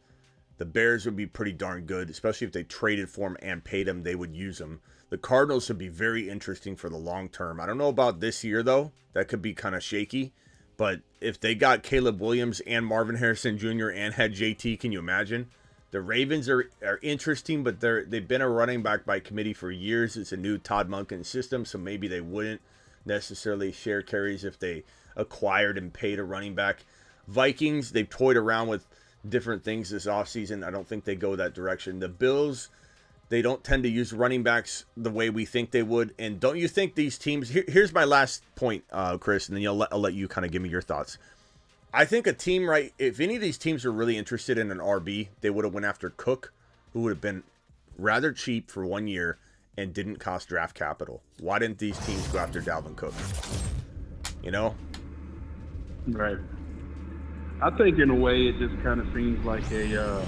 The Bears would be pretty darn good, especially if they traded for him and paid him. They would use him. The Cardinals would be very interesting for the long term. I don't know about this year, though. That could be kind of shaky. But if they got Caleb Williams and Marvin Harrison Jr. and had JT, can you imagine? The Ravens are interesting, but they've been a running back by committee for years. It's a new Todd Monken system, so maybe they wouldn't necessarily share carries if they acquired and paid a running back. Vikings, they've toyed around with different things this offseason. I don't think they go that direction. The Bills, they don't tend to use running backs the way we think they would. And don't you think these teams... Here's my last point, Chris, and then I'll let you kind of give me your thoughts. I think a team, right, if any of these teams are really interested in an RB, they would have went after Cook, who would have been rather cheap for 1 year and didn't cost draft capital. Why didn't these teams go after Dalvin Cook? You know? Right. I think in a way it just kind of seems like a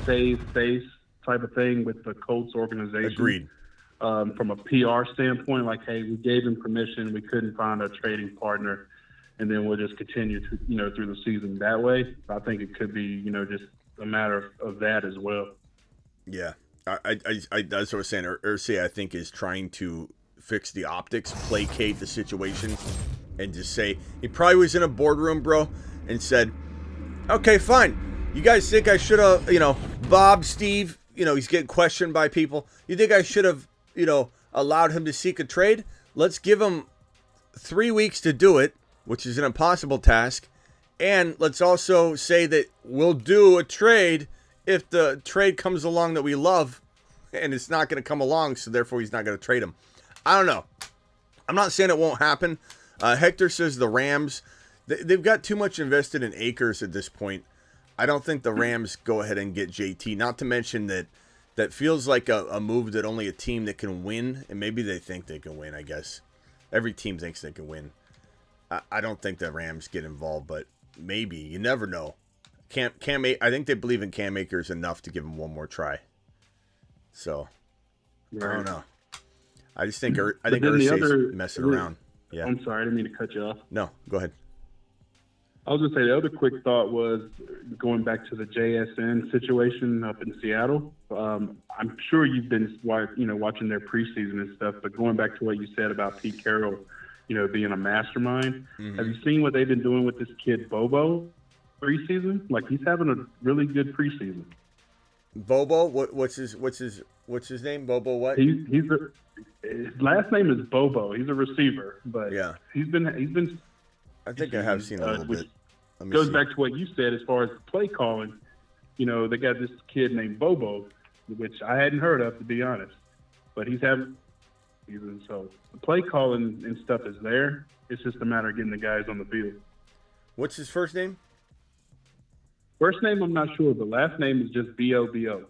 save face type of thing with the Colts organization. Agreed. From a PR standpoint, like, hey, we gave him permission, we couldn't find a trading partner, and then we'll just continue to, through the season that way. I think it could be, just a matter of that as well. Yeah, I that's what I was saying. Irsay, I think, is trying to fix the optics, placate the situation, and just say he probably was in a boardroom, bro, and said, "Okay, fine. You guys think I should have, Bob, Steve, he's getting questioned by people. You think I should have, allowed him to seek a trade? Let's give him 3 weeks to do it, which is an impossible task. And let's also say that we'll do a trade if the trade comes along that we love, and it's not going to come along, so therefore he's not going to trade him." I don't know. I'm not saying it won't happen. Hector says the Rams, they've got too much invested in Akers at this point. I don't think the Rams go ahead and get JT. Not to mention that feels like a move that only a team that can win, and maybe they think they can win, I guess. Every team thinks they can win. I don't think the Rams get involved, but maybe. You never know. I think they believe in Cam Akers enough to give him one more try. So, right. I don't know. I just think Irsay's messing around. Yeah. I'm sorry, I didn't mean to cut you off. No, go ahead. I was going to say the other quick thought was going back to the JSN situation up in Seattle. I'm sure you've been watching their preseason and stuff, but going back to what you said about Pete Carroll, being a mastermind. Mm-hmm. Have you seen what they've been doing with this kid Bobo preseason? Like, he's having a really good preseason. Bobo, what's his name? Bobo what? His last name is Bobo. He's a receiver, but yeah, he's been. I think I have seen a little bit. Goes back to what you said as far as play calling. They got this kid named Bobo, which I hadn't heard of, to be honest, but he's having season. So the play calling and stuff is there. It's just a matter of getting the guys on the field. What's his first name? First name, I'm not sure. The last name is just B-O-B-O.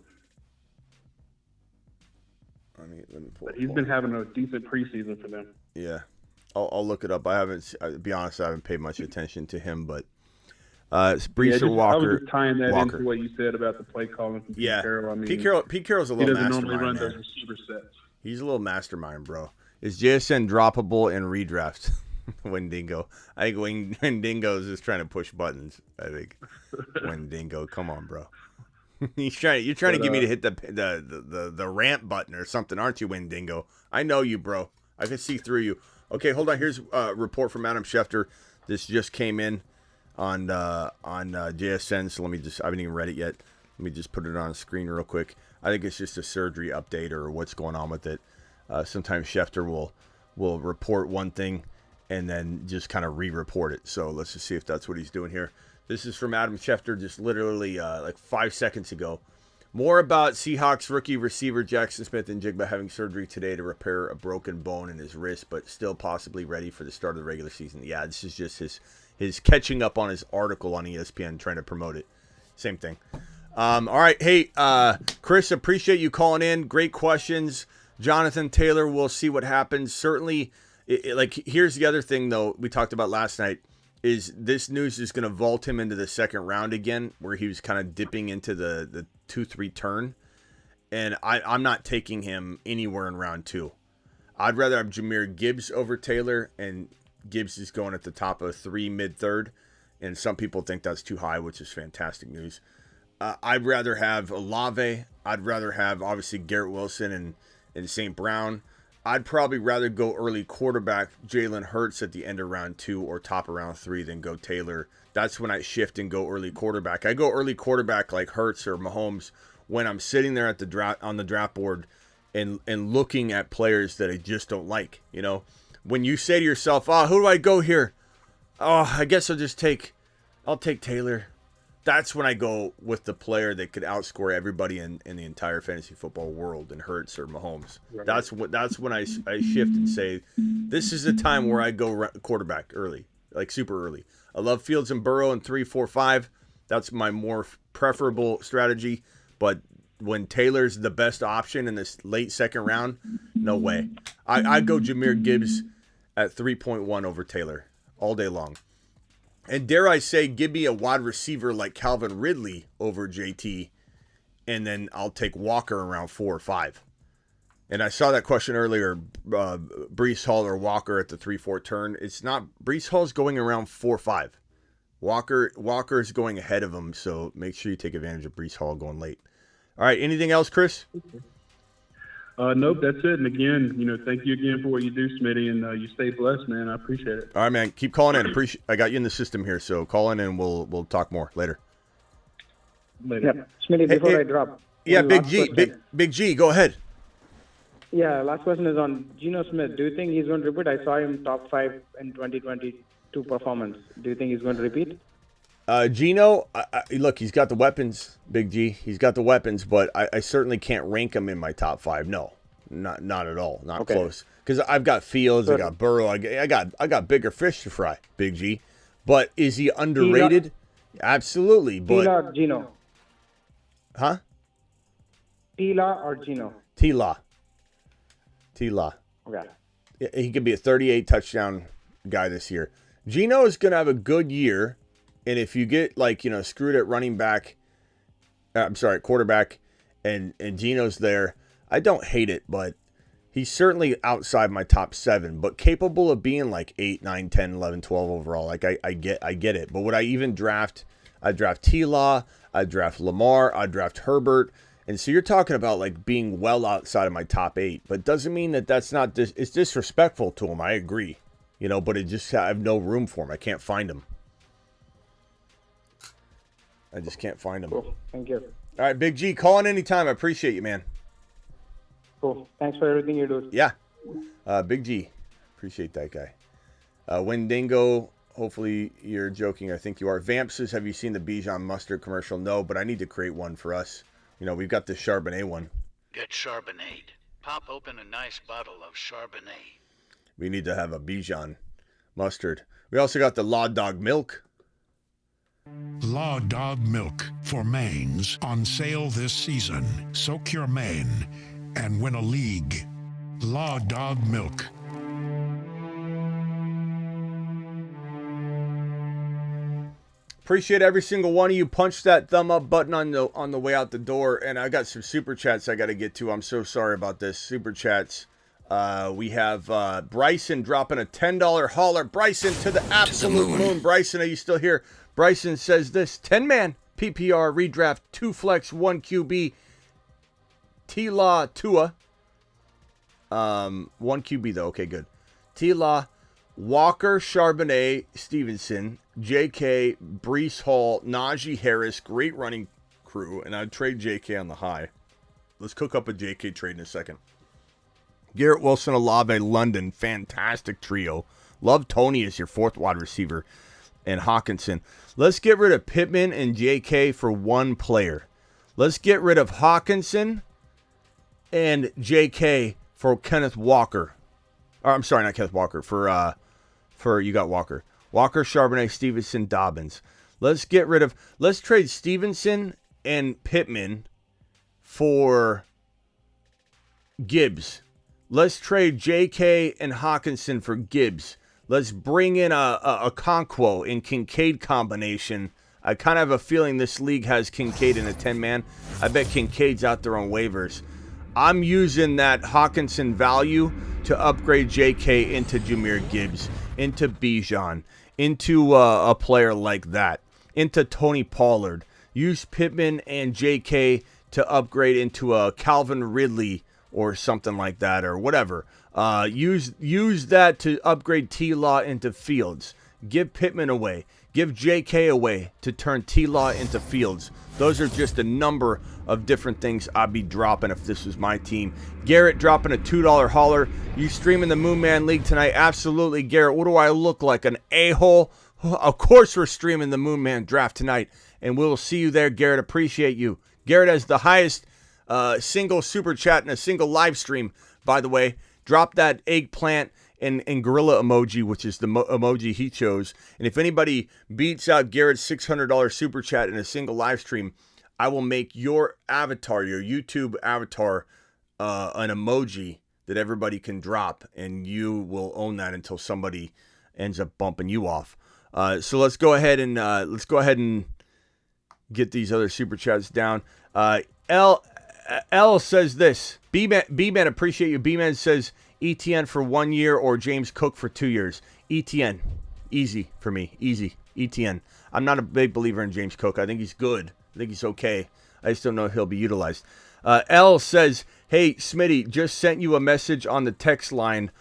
Let me pull. But he's been having a decent preseason for them. Yeah, I'll look it up. To be honest, I haven't paid much attention to him, but Brees Walker. I was just tying that into what you said about the play calling from Pete Carroll. I mean, Pete Carroll's a little mastermind. He doesn't normally run those receiver sets. He's a little mastermind, bro. Is JSN droppable in redraft? Wendingo. I think Wendingo is just trying to push buttons. I think Wendingo. Come on, bro. You're trying to get me to hit the rant button or something, aren't you, Wendingo? I know you, bro. I can see through you. Okay, hold on. Here's a report from Adam Schefter. This just came in on JSN. So I haven't even read it yet. Let me just put it on screen real quick. I think it's just a surgery update or what's going on with it. Sometimes Schefter will report one thing and then just kind of re-report it. So let's just see if that's what he's doing here. This is from Adam Schefter just literally like 5 seconds ago. More about Seahawks rookie receiver Jaxon Smith-Njigba having surgery today to repair a broken bone in his wrist, but still possibly ready for the start of the regular season. Yeah, this is just his catching up on his article on ESPN, trying to promote it. Same thing. All right. Hey, Chris, appreciate you calling in. Great questions. Jonathan Taylor, we'll see what happens. Certainly, like, here's the other thing, though, we talked about last night, is this news is going to vault him into the second round again, where he was kind of dipping into the 2-3 turn. And I'm not taking him anywhere in round 2. I'd rather have Jahmyr Gibbs over Taylor, and Gibbs is going at the top of 3, mid-third. And some people think that's too high, which is fantastic news. I'd rather have Olave. I'd rather have, obviously, Garrett Wilson and St. Brown. I'd probably rather go early quarterback Jalen Hurts at the end of round 2 or top of round 3 than go Taylor. That's when I shift and go early quarterback. I go early quarterback like Hurts or Mahomes when I'm sitting there at the draft on the draft board and looking at players that I just don't like. You know, when you say to yourself, "Oh, who do I go here? Oh, I guess I'll take Taylor." That's when I go with the player that could outscore everybody in the entire fantasy football world, in Hurts or Mahomes. Right. That's when I shift and say, this is the time where I go quarterback early, like super early. I love Fields and Burrow in 3, 4, 5. That's my more preferable strategy. But when Taylor's the best option in this late second round, no way. I go Jahmyr Gibbs at 3.1 over Taylor all day long. And dare I say, give me a wide receiver like Calvin Ridley over JT, and then I'll take Walker around 4 or 5. And I saw that question earlier, Breece Hall or Walker at the 3-4 turn. It's not, Breece Hall's going around 4 or 5. Walker is going ahead of him, so make sure you take advantage of Breece Hall going late. All right, anything else, Chris? Nope, that's it. And again, thank you again for what you do, Smitty, and you stay blessed, man. I appreciate it. All right, man. Keep calling in. I got you in the system here, so call in and we'll talk more later. Yeah, Smitty, before I drop. Yeah, Big G. Big G, go ahead. Yeah, last question is on Geno Smith. Do you think he's going to repeat? I saw him top 5 in 2022 performance. Do you think he's going to repeat? Geno, look, he's got the weapons, Big G. He's got the weapons, but I certainly can't rank him in my top 5. No, not at all. Not close. Because I've got Fields, I got Burrow, I got bigger fish to fry, Big G. But is he underrated? Absolutely. But Tila or Geno? Huh? Tila or Geno? Tila. Okay. He could be a 38 touchdown guy this year. Geno is going to have a good year. And if you get screwed at running back, quarterback, and Geno's there, I don't hate it, but he's certainly outside my top 7, but capable of being like 8, 9, 10, 11, 12 overall. Like I get it. But would I even draft? I'd draft T-Law, I'd draft Lamar, I'd draft Herbert. And so you're talking about like being well outside of my top 8, but doesn't mean that's not it's disrespectful to him. I agree, but I have no room for him. I can't find him. I just can't find him. Cool. Thank you. All right, Big G, call in anytime. I appreciate you, man. Cool. Thanks for everything you do. Yeah. Big G. Appreciate that guy. Wendigo, hopefully you're joking. I think you are. Vamp says, have you seen the Bijan mustard commercial? No, but I need to create one for us. We've got the Charbonnet one. Get Charbonnet. Pop open a nice bottle of Charbonnet. We need to have a Bijan mustard. We also got the Law Dog milk. Law Dog Milk for Maines on sale this season. Soak your mane and win a league. Law Dog Milk. Appreciate every single one of you. Punch that thumb up button on the way out the door. And I got some super chats I got to get to. I'm so sorry about this. Super chats. We have Bryson dropping a $10 hauler. Bryson to the absolute moon. Bryson, are you still here? Bryson says this 10-man PPR redraft 2 flex 1 QB T-Law Tua. 1 QB though. Okay, good. T-Law, Walker, Charbonnet, Stevenson, J.K., Breece Hall, Najee Harris. Great running crew, and I'd trade J.K. on the high. Let's cook up a JK trade in a second. Garrett Wilson, Olave, London, fantastic trio. Love Tony as your fourth wide receiver, and Hawkinson. Let's get rid of Pittman and JK for one player. Let's get rid of Hawkinson and JK for Kenneth Walker. Or, I'm sorry, not Kenneth Walker. For you got Walker. Walker, Charbonnet, Stevenson, Dobbins. Let's trade Stevenson and Pittman for Gibbs. Let's trade JK and Hawkinson for Gibbs. Let's bring in a Conquo and Kincaid combination. I kind of have a feeling this league has Kincaid in a 10-man. I bet Kincaid's out there on waivers. I'm using that Hawkinson value to upgrade JK into Jahmyr Gibbs, into Bijan, into a player like that, into Tony Pollard. Use Pittman and JK to upgrade into a Calvin Ridley or something like that, or whatever. Use that to upgrade T-Law into Fields. Give Pittman away. Give JK away to turn T-Law into Fields. Those are just a number of different things I'd be dropping if this was my team. Garrett dropping a $2 hauler. You streaming the Moon Man League tonight? Absolutely, Garrett. What do I look like, an a-hole? Of course we're streaming the Moon Man draft tonight, and we'll see you there, Garrett. Appreciate you. Garrett has the highest single super chat in a single live stream, by the way. Drop that eggplant and gorilla emoji, which is the emoji he chose. And if anybody beats out Garrett's $600 super chat in a single live stream, I will make your avatar, your YouTube avatar, an emoji that everybody can drop, and you will own that until somebody ends up bumping you off. So let's go ahead and get these other super chats down. L says this. B-Man, appreciate you. B-Man says ETN for 1 year or James Cook for 2 years. ETN. Easy for me. Easy. ETN. I'm not a big believer in James Cook. I think he's good. I think he's okay. I just don't know if he'll be utilized. L says, hey, Smitty, just sent you a message on the text line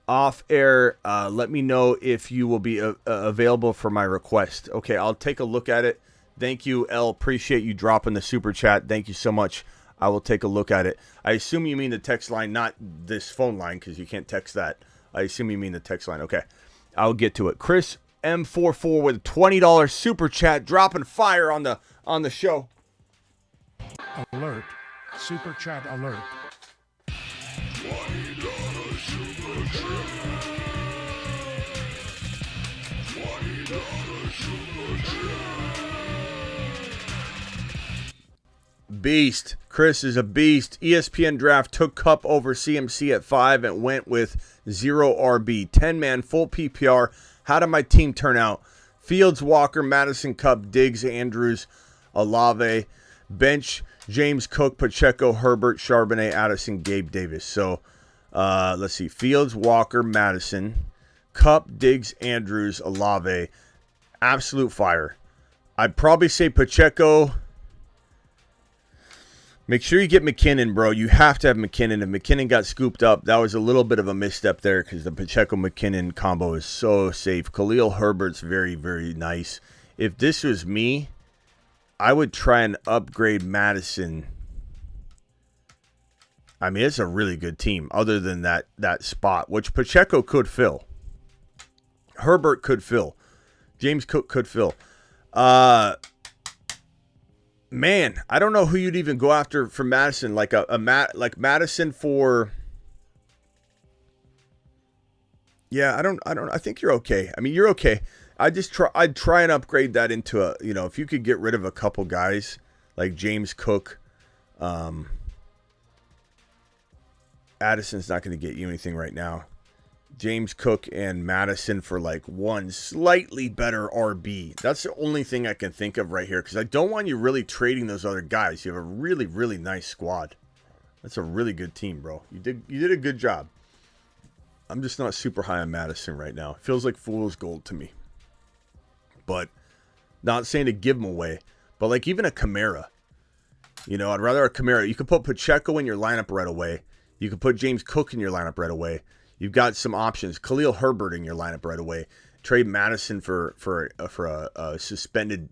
off air. Let me know if you will be available for my request. Okay, I'll take a look at it. Thank you, L. Appreciate you dropping the super chat. Thank you so much. I will take a look at it. I assume you mean the text line, not this phone line, because you can't text that. I assume you mean the text line. Okay, I'll get to it. Chris M44 with a $20 super chat, dropping fire on the show. Alert. Super chat alert. $20 super chat. $20 super chat. Beast. Chris is a beast. ESPN draft took Cup over CMC at 5 and went with 0 RB. 10-man, full PPR. How did my team turn out? Fields, Walker, Madison, Cup, Diggs, Andrews, Olave, bench, James Cook, Pacheco, Herbert, Charbonnet, Addison, Gabe Davis. So let's see. Fields, Walker, Madison, Cup, Diggs, Andrews, Olave. Absolute fire. I'd probably say Pacheco. Make sure you get McKinnon, bro. You have to have McKinnon. If McKinnon got scooped up, that was a little bit of a misstep there because the Pacheco-McKinnon combo is so safe. Khalil Herbert's very, very nice. If this was me, I would try and upgrade Madison. I mean, it's a really good team other than that spot, which Pacheco could fill. Herbert could fill. James Cook could fill. Man, I don't know who you'd even go after for Madison. Like Madison for. Yeah, I think you're okay. I mean, you're okay. I'd try and upgrade that into a, if you could get rid of a couple guys like James Cook. Addison's not going to get you anything right now. James Cook and Madison for like one slightly better RB. That's the only thing I can think of right here because I don't want you really trading those other guys. You have a really, really nice squad. That's a really good team, bro. You did a good job. I'm just not super high on Madison right now. It feels like fool's gold to me. But not saying to give him away, but like even a Kamara. I'd rather a Kamara. You could put Pacheco in your lineup right away. You could put James Cook in your lineup right away. You've got some options. Khalil Herbert in your lineup right away. Trade Madison for a suspended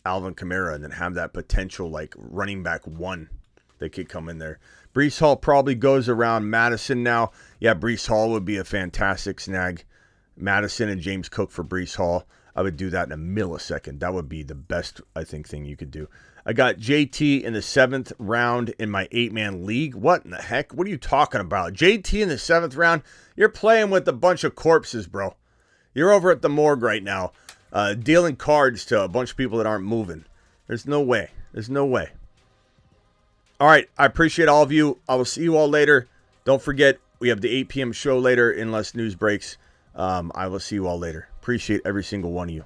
Alvin Kamara, and then have that potential like running back one They could come in there. Breece Hall probably goes around Madison now. Yeah, Breece Hall would be a fantastic snag. Madison and James Cook for Breece Hall. I would do that in a millisecond. That would be the best, I think, thing you could do. I got JT in the 7th round in my 8-man league. What in the heck? What are you talking about? JT in the 7th round? You're playing with a bunch of corpses, bro. You're over at the morgue right now, dealing cards to a bunch of people that aren't moving. There's no way. There's no way. All right, I appreciate all of you. I will see you all later. Don't forget, we have the 8 p.m. show later unless news breaks. I will see you all later. Appreciate every single one of you.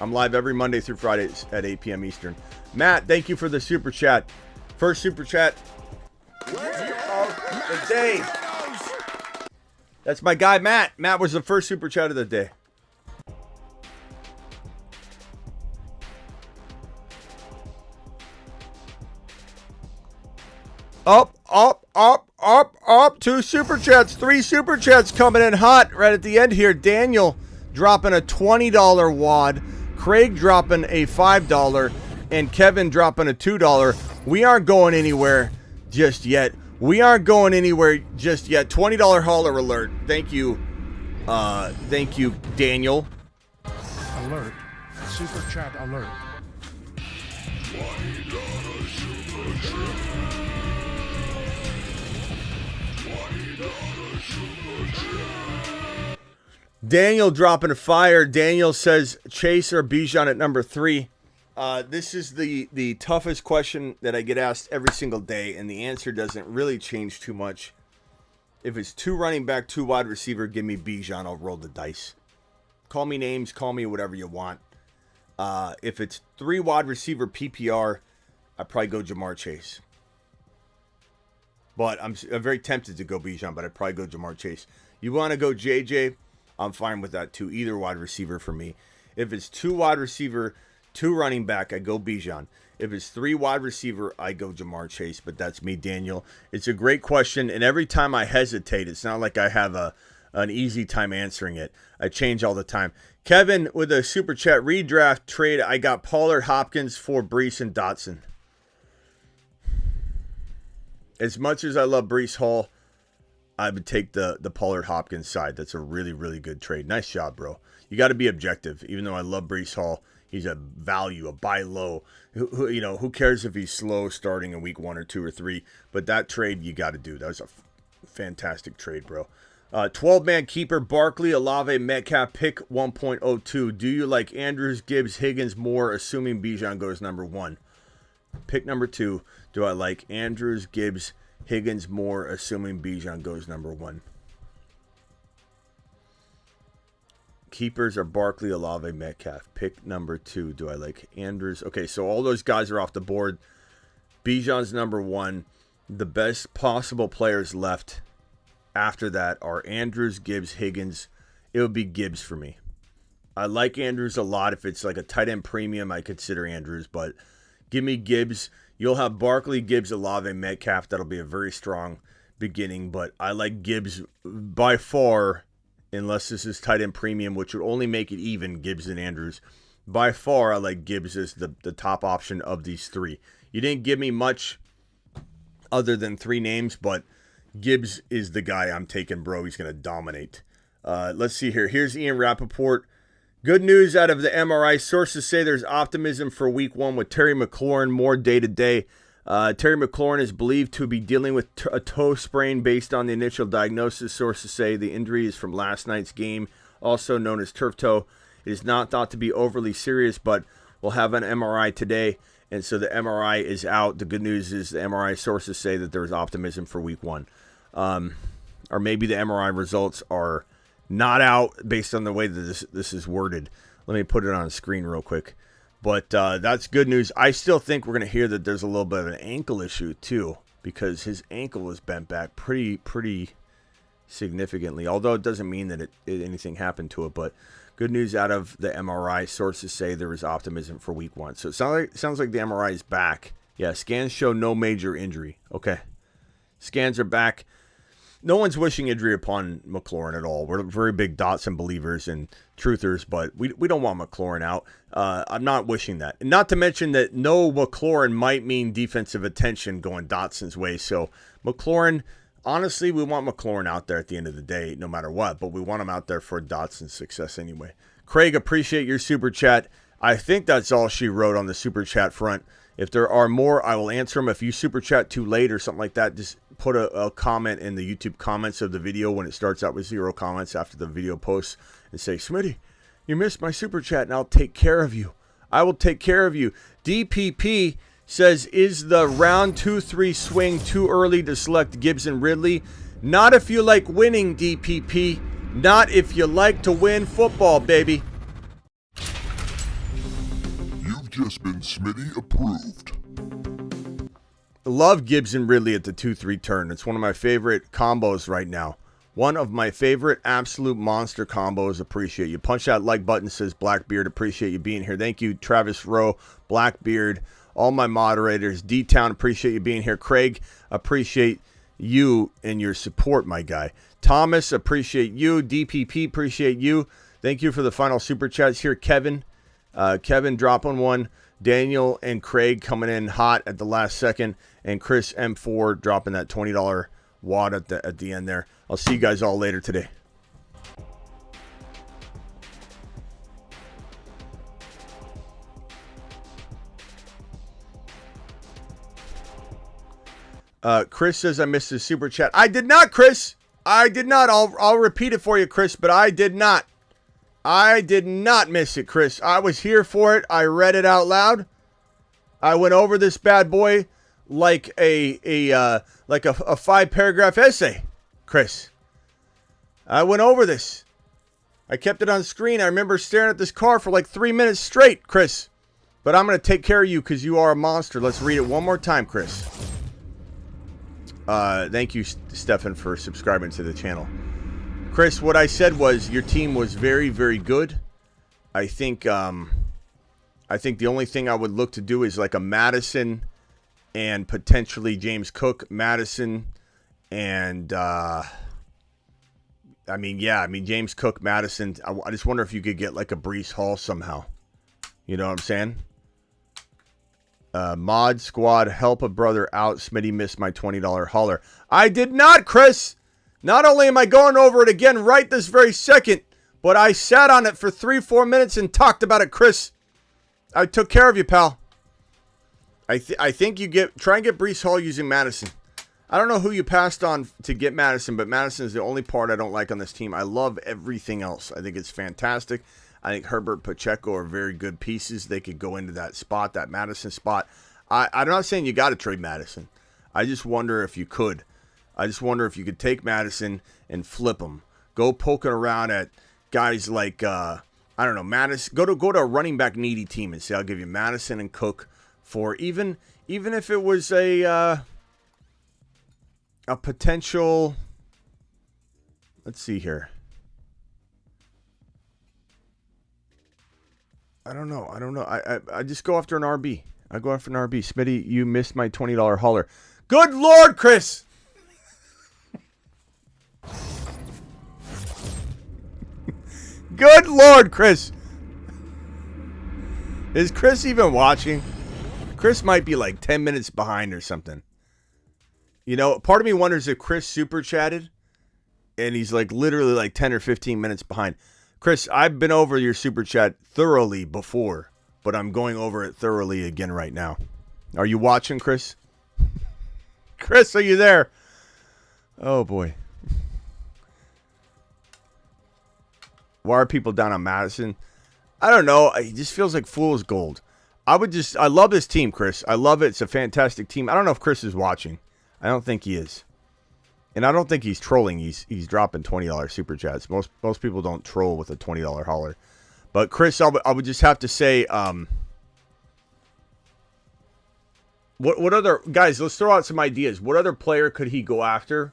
I'm live every Monday through Fridays at 8 p.m. Eastern. Matt, thank you for the super chat. First super chat of the day. That's my guy, Matt. Matt was the first super chat of the day. Up. 2 super chats, 3 super chats coming in hot right at the end here. Daniel dropping a $20 wad, Craig dropping a $5, and Kevin dropping a $2. We aren't going anywhere just yet. $20 hauler alert. Thank you, Daniel. Alert. Super chat alert. Daniel dropping a fire. Daniel says Chase or Bijan at number 3. This is the toughest question that I get asked every single day, and the answer doesn't really change too much. If it's 2 running back, 2 wide receiver, give me Bijan. I'll roll the dice. Call me names, call me whatever you want. If it's 3 wide receiver PPR, I'd probably go Jamar Chase. But I'm very tempted to go Bijan, but I'd probably go Jamar Chase. You want to go JJ? I'm fine with that too. Either wide receiver for me. If it's 2 wide receiver, 2 running back, I go Bijan. If it's 3 wide receiver, I go Jamar Chase. But that's me, Daniel. It's a great question, and every time I hesitate, it's not like I have an easy time answering it. I change all the time. Kevin with a super chat redraft trade. I got Pollard, Hopkins for Breece and Dotson. As much as I love Breece Hall, I would take the Pollard Hopkins side. That's a really, really good trade. Nice job, bro. You got to be objective. Even though I love Breece Hall, he's a value, a buy low. Who cares if he's slow starting in week 1 or 2 or 3? But that trade you got to do. That was a fantastic trade, bro. 12-man keeper, Barkley, Olave, Metcalf, pick 1.02. Do you like Andrews, Gibbs, Higgins more, assuming Bijan goes number 1? Pick number 2. Do I like Andrews, Gibbs, Higgins more, assuming Bijan goes number 1? Keepers are Barkley, Olave, Metcalf. Pick number 2. Do I like Andrews? Okay, so all those guys are off the board. Bijan's number 1. The best possible players left after that are Andrews, Gibbs, Higgins. It would be Gibbs for me. I like Andrews a lot. If it's like a tight end premium, I consider Andrews, but give me Gibbs. You'll have Barkley, Gibbs, Olave, Metcalf. That'll be a very strong beginning, but I like Gibbs by far, unless this is tight end premium, which would only make it even, Gibbs and Andrews. By far, I like Gibbs as the top option of these 3. You didn't give me much other than 3 names, but Gibbs is the guy I'm taking, bro. He's going to dominate. Let's see here. Here's Ian Rappaport. Good news out of the MRI. Sources say there's optimism for week 1 with Terry McLaurin more day-to-day. Terry McLaurin is believed to be dealing with a toe sprain based on the initial diagnosis. Sources say the injury is from last night's game, also known as turf toe. It is not thought to be overly serious, but we'll have an MRI today, and so the MRI is out. The good news is the MRI sources say that there's optimism for week 1. Or maybe the MRI results are not out based on the way that this is worded. Let me put it on the screen real quick. But that's good news. I still think we're going to hear that there's a little bit of an ankle issue too, because his ankle was bent back pretty significantly. Although it doesn't mean that anything happened to it. But good news out of the MRI. Sources say there is optimism for week 1. So it sounds like the MRI is back. Yeah, scans show no major injury. Okay. Scans are back. no one's wishing injury upon McLaurin at all. We're very big Dotson believers and truthers, but we don't want McLaurin out. I'm not wishing that. And not to mention that no McLaurin might mean defensive attention going Dotson's way. So McLaurin, honestly, we want McLaurin out there at the end of the day, no matter what, but we want him out there for Dotson's success anyway. Craig, appreciate your super chat. I think that's all she wrote on the super chat front. If there are more, I will answer them. If you super chat too late or something like that, just put a comment in the YouTube comments of the video when it starts out with 0 comments after the video posts and say, Smitty, you missed my super chat and I'll take care of you. I will take care of you. DPP says, is the round 2-3 swing too early to select Gibbs and Ridley? Not if you like winning, DPP. Not if you like to win football, baby. You've just been Smitty approved. Love Gibbs and Ridley at the 2-3 turn. It's one of my favorite combos right now. One of my favorite absolute monster combos. Appreciate you. Punch that like button, says Blackbeard. Appreciate you being here. Thank you, Travis Rowe, Blackbeard, all my moderators. D-Town, appreciate you being here. Craig, appreciate you and your support, my guy. Thomas, appreciate you. DPP, appreciate you. Thank you for the final super chats here. Kevin dropping one. Daniel and Craig coming in hot at the last second. And Chris M4 dropping that $20 wad at the end there. I'll see you guys all later today. Chris says I missed his super chat. I did not, Chris. I did not. I'll repeat it for you, Chris, but I did not. I did not miss it, Chris. I was here for it. I read it out loud. I went over this bad boy like a 5-paragraph essay, Chris. I went over this. I kept it on screen. I remember staring at this car for like 3 minutes straight, Chris. But I'm going to take care of you because you are a monster. Let's read it one more time, Chris. Thank you, Stefan, for subscribing to the channel. Chris, what I said was your team was very, very good. I think the only thing I would look to do is like a Madison and potentially James Cook, Madison, and James Cook, Madison. I just wonder if you could get like a Breece Hall somehow. You know what I'm saying? Mod squad, help a brother out. Smitty missed my $20 holler. I did not, Chris. Not only am I going over it again right this very second, but I sat on it for 3-4 minutes and talked about it, Chris. I took care of you, pal. I think you try and get Breece Hall using Madison. I don't know who you passed on to get Madison, but Madison is the only part I don't like on this team. I love everything else. I think it's fantastic. I think Herbert, Pacheco are very good pieces. They could go into that spot, that Madison spot. I'm not saying you got to trade Madison. I just wonder if you could. I just wonder if you could take Madison and flip him. Go poking around at guys like, Madison. Go to a running back needy team and say, I'll give you Madison and Cook for even if it was a potential, let's see here. I don't know. I just go after an RB. I go after an RB. Smitty, you missed my $20 holler. Good Lord, Chris. Good Lord, Chris. Is Chris even watching? Chris might be like 10 minutes behind or something. You know, part of me wonders if Chris super chatted and he's like literally like 10 or 15 minutes behind. Chris, I've been over your super chat thoroughly before, but I'm going over it thoroughly again right now. Are you watching, Chris? Chris, are you there? Oh, boy. Why are people down on Madison? I don't know. It just feels like fool's gold. I love this team, Chris. I love it. It's a fantastic team. I don't know if Chris is watching. I don't think he is. And I don't think he's trolling. He's dropping $20 super chats. Most people don't troll with a $20 holler. But Chris, I would just have to say, what other guys? Let's throw out some ideas. What other player could he go after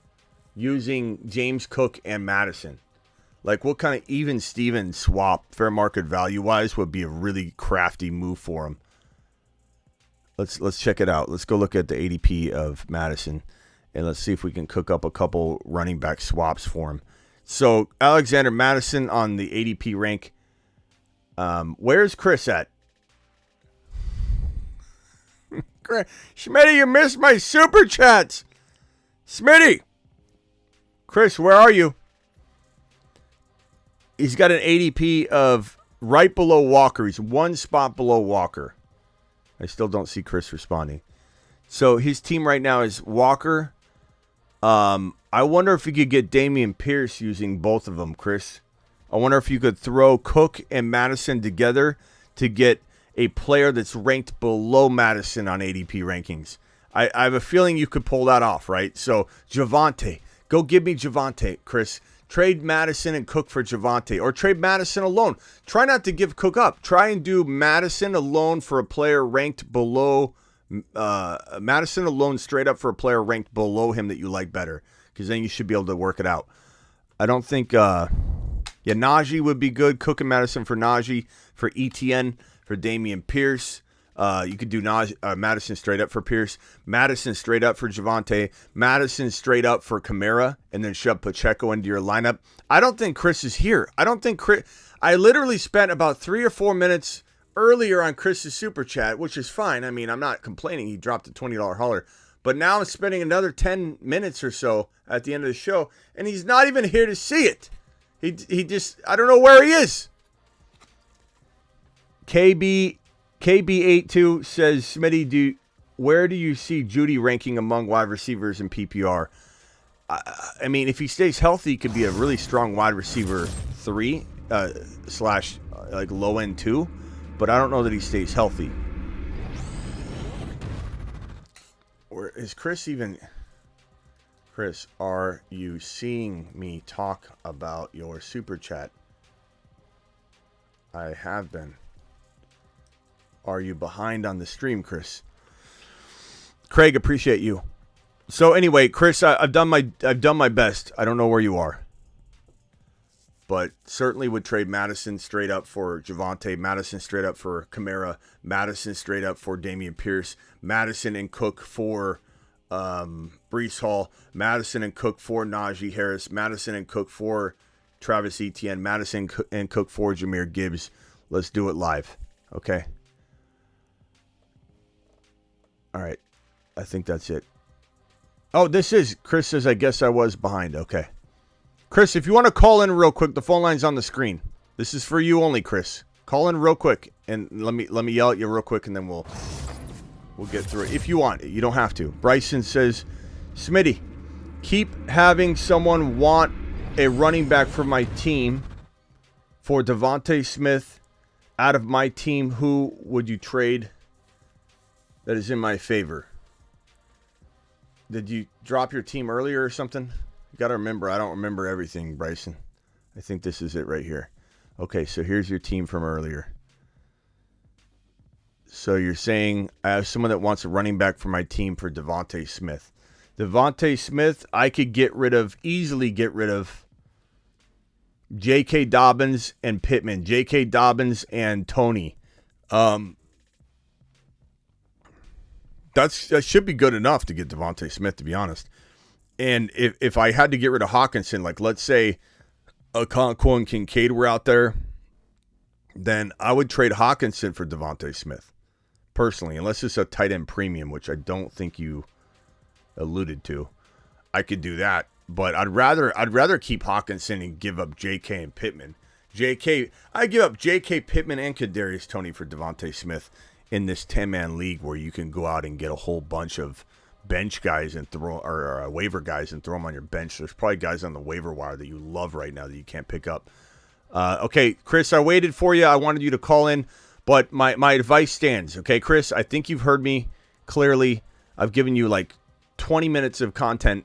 using James Cook and Madison? Like what kind of even Steven swap, fair market value wise, would be a really crafty move for him? Let's check it out. Let's go look at the ADP of Madison. and let's see if we can cook up a couple running back swaps for him. So Alexander Madison on the ADP rank. Where's Chris at? Smitty, you missed my super chats. Smitty. Chris, where are you? He's got an ADP of right below Walker. He's one spot below Walker. I still don't see Chris responding. So his team right now is Walker. I wonder if you could get Dameon Pierce using both of them, Chris. I wonder if you could throw Cook and Madison together to get a player that's ranked below Madison on ADP rankings. I have a feeling you could pull that off, right? So Javonte. Go give me Javonte, Chris. Trade Madison and Cook for Javonte. Or trade Madison alone. Try not to give Cook up. Try and do Madison alone for a player ranked below. Madison alone straight up for a player ranked below him that you like better. Because then you should be able to work it out. I don't think... Najee would be good. Cook and Madison for Najee. For ETN. For Dameon Pierce. You could do Madison straight up for Pierce. Madison straight up for Javonte. Madison straight up for Kamara. And then shove Pacheco into your lineup. I don't think Chris is here. I literally spent about 3 or 4 minutes earlier on Chris's super chat, which is fine. I mean, I'm not complaining. He dropped a $20 hauler. But now I'm spending another 10 minutes or so at the end of the show. And he's not even here to see it. He just, I don't know where he is. KB82 says, Smitty, where do you see Judy ranking among wide receivers in PPR? I mean, if he stays healthy, he could be a really strong wide receiver 3 / like low end 2, but I don't know that he stays healthy. Or is Chris even... Chris, are you seeing me talk about your super chat? I have been. Are you behind on the stream, Chris? Craig, appreciate you. So anyway, Chris, I've done my best. I don't know where you are, but certainly would trade Madison straight up for Javonte, Madison straight up for Kamara, Madison straight up for Dameon Pierce, Madison and Cook for Breece Hall, Madison and Cook for Najee Harris, Madison and Cook for Travis Etienne, Madison and Cook for Jahmyr Gibbs. Let's do it live, okay? All right, I think that's it. Oh, this is, Chris says, I guess I was behind. Okay. Chris, if you want to call in real quick, the phone line's on the screen. This is for you only, Chris. Call in real quick, and let me yell at you real quick, and then we'll get through it. If you want, you don't have to. Bryson says, Smitty, keep having someone want a running back for my team for Devontae Smith out of my team. Who would you trade that is in my favor? Did you drop your team earlier or something? You got to remember, I don't remember everything, Bryson. I think this is it right here. Okay, so here's your team from earlier. So you're saying I have someone that wants a running back for my team for Devontae Smith. Devontae Smith, I could easily get rid of J.K. Dobbins and Pittman. J.K. Dobbins and Tony. That should be good enough to get Devontae Smith, to be honest. And if I had to get rid of Hawkinson, like let's say Okonkwo and Kincaid were out there, then I would trade Hawkinson for Devontae Smith, personally, unless it's a tight end premium, which I don't think you alluded to. I could do that, but I'd rather keep Hawkinson and give up J.K. and Pittman. I give up J.K. Pittman and Kadarius Toney for Devontae Smith in this 10-man league where you can go out and get a whole bunch of bench guys and waiver guys and throw them on your bench. There's probably guys on the waiver wire that you love right now that you can't pick up. Okay, Chris, I waited for you. I wanted you to call in, but my advice stands. Okay, Chris, I think you've heard me clearly. I've given you like 20 minutes of content,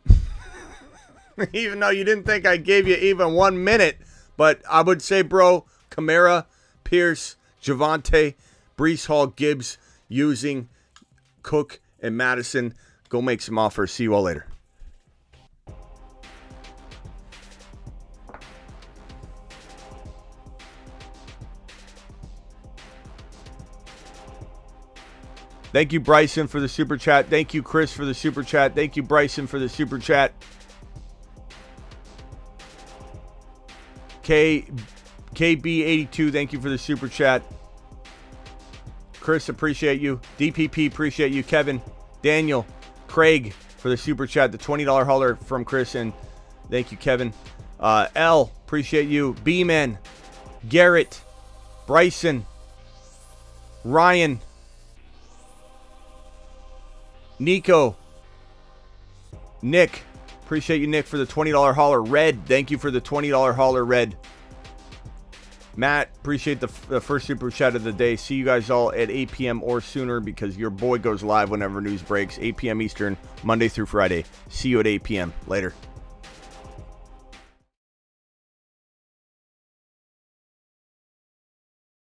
even though you didn't think I gave you even 1 minute. But I would say, bro, Kamara, Pierce, Javonte, Breece Hall, Gibbs, using Cook and Madison. Go make some offers. See you all later. Thank you, Bryson, for the super chat. Thank you, Chris, for the super chat. Thank you, Bryson, for the super chat. KB82, thank you for the super chat. Chris, appreciate you. DPP, appreciate you. Kevin, Daniel, Craig for the super chat. The $20 hauler from Chris, and thank you, Kevin. L, appreciate you. B-Man, Garrett, Bryson, Ryan, Nico, Nick, appreciate you, Nick, for the $20 hauler. Red, thank you for the $20 hauler, Red. Matt, appreciate the first super chat of the day. See you guys all at 8 p.m. or sooner because your boy goes live whenever news breaks. 8 p.m. Eastern, Monday through Friday. See you at 8 p.m. Later.